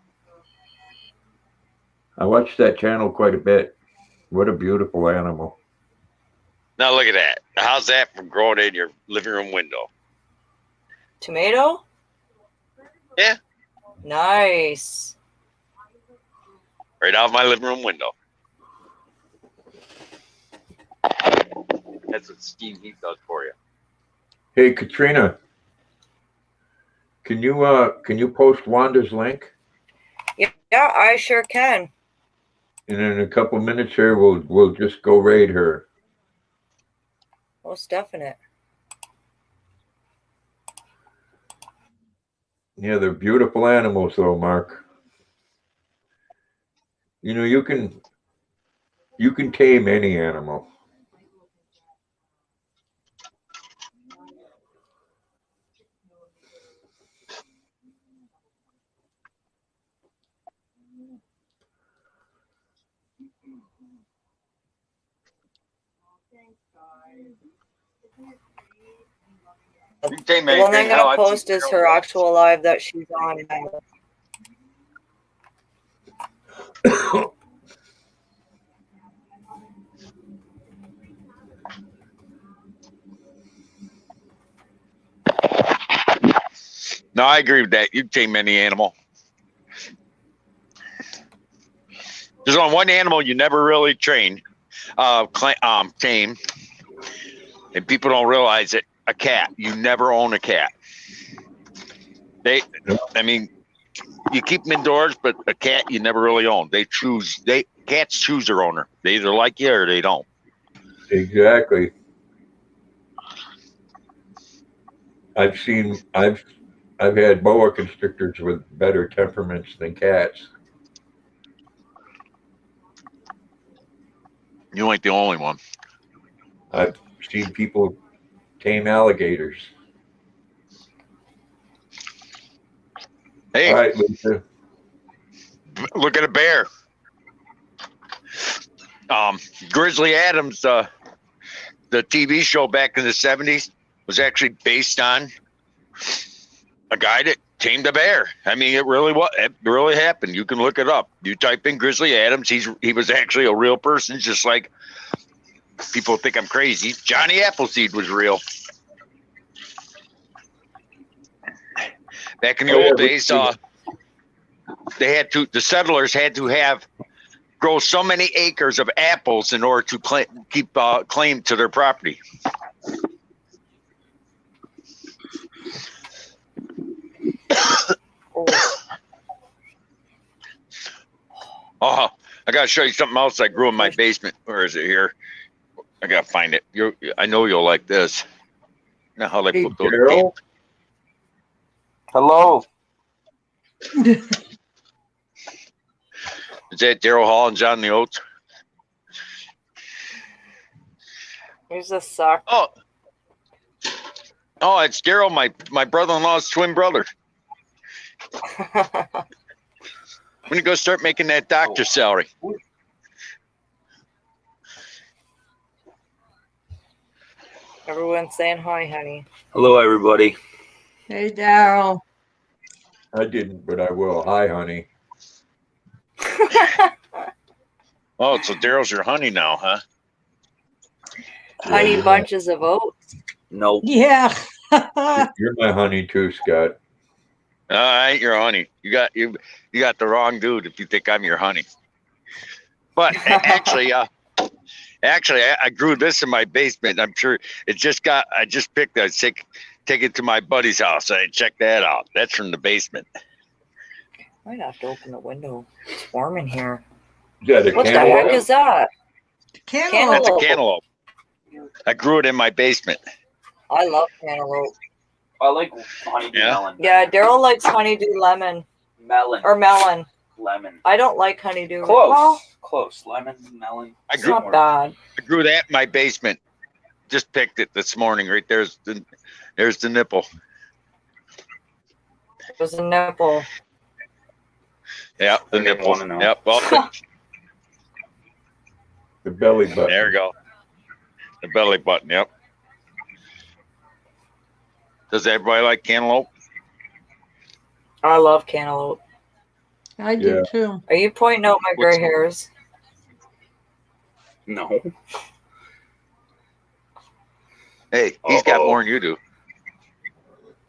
I watch that channel quite a bit. What a beautiful animal. Now look at that. How's that from growing in your living room window? Tomato? Yeah. Nice. Right out of my living room window. That's what steam heat does for you. Hey, Katrina, can you post Wanda's link? Yeah, I sure can. And in a couple minutes here, we'll just go raid her. Most definite. Yeah, they're beautiful animals, though, Mark. You know, you can tame any animal. You can tame The one I'm anything. Hell, gonna I've post seen is her actual live that she's on now. No, I agree with that. You can tame any animal. There's only one animal you never really tame, and people don't realize it. A cat. You never own a cat. You keep them indoors, but a cat you never really own. Cats choose their owner. They either like you or they don't. Exactly. I've had boa constrictors with better temperaments than cats. You ain't the only one. I've seen people tame alligators. Hey, All right, Lisa. look at a bear. Grizzly Adams, the TV show back in the 70s, was actually based on a guy that tamed a bear. I mean, it really happened. You can look it up. You type in Grizzly Adams. He was actually a real person, just like people think I'm crazy. Johnny Appleseed was real. Back in the old days, the settlers had to grow so many acres of apples in order to keep claim to their property. Oh, I gotta show you something else I grew in my basement. Where is it here? I gotta find it. I know you'll like this. Now how they put those. Daryl. Hello. Is that Daryl Hall and John the Oates? You just suck. Oh, it's Daryl, my brother-in-law's twin brother. I'm gonna go start making that doctor salary. Everyone's saying hi, honey. Hello, everybody. Hey, Daryl. I didn't, but I will. Hi, honey. Oh, so Daryl's your honey now, huh? Honey you're bunches of oats. No, Yeah. You're my honey too, Scott. I ain't your honey. You got the wrong dude if you think I'm your honey. But actually, I grew this in my basement. I'm sure I just picked it. Take it to my buddy's house. I check that out. That's from the basement. Might have to open the window. It's warm in here. Is that a What the cantaloupe? heck is that? Cantaloupe. That's a Cantaloupe. cantaloupe. I grew it in my basement. I love cantaloupe. I like honeydew Yeah? melon. Yeah, Daryl likes honeydew lemon Melon. or melon. Lemon. I don't like honeydew. Close. Well, Close. Lemon, melon. it's not bad. I grew that in my basement. Just picked it this morning. Right there's the nipple. It was a nipple. Yeah, the I didn't nipple. wanna know. Yep. Well, The belly button. there we go. The belly button. Yep. Does everybody like cantaloupe? I love cantaloupe. I do Yeah. too. Are you pointing out my gray hairs? No. Hey, he's got Uh-oh. more than you do.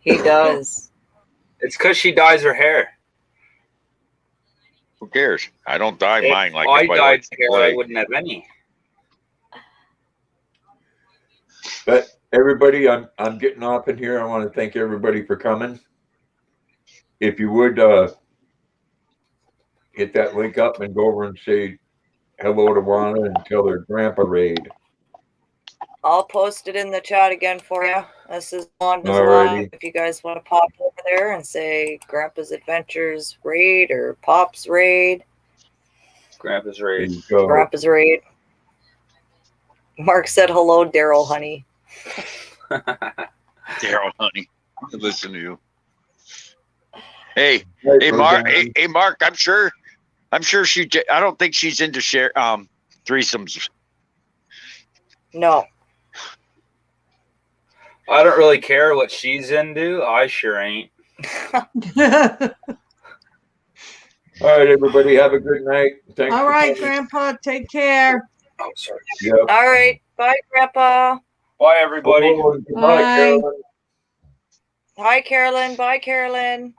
He does. It's because she dyes her hair. Who cares? I don't dye If mine like I everybody dyed likes to hair, I play. wouldn't have any. But everybody, I'm getting off in here. I want to thank everybody for coming. If you would hit that link up and go over and say hello to Wanda and tell her Grandpa Raid. I'll post it in the chat again for you. This is Wanda's Alrighty. live. If you guys want to pop over there and say Grandpa's Adventures Raid or Pop's Raid, Grandpa's There raised. you go. Grandpa's Raid. Mark said hello, Daryl, honey. Daryl, honey, listen to you. Hey, Right, hey, Mark. Roseanne. Hey, Mark. I'm sure I don't think she's into threesomes. No. I don't really care what she's into. I sure ain't. All right, everybody, have a good night. Thanks. All for right, coming. Grandpa, take care. Oh, sorry. Yep. All right. Bye, Grandpa. Bye, everybody. Oh, and goodbye, Bye. Carolyn. Hi, Carolyn. Bye, Carolyn.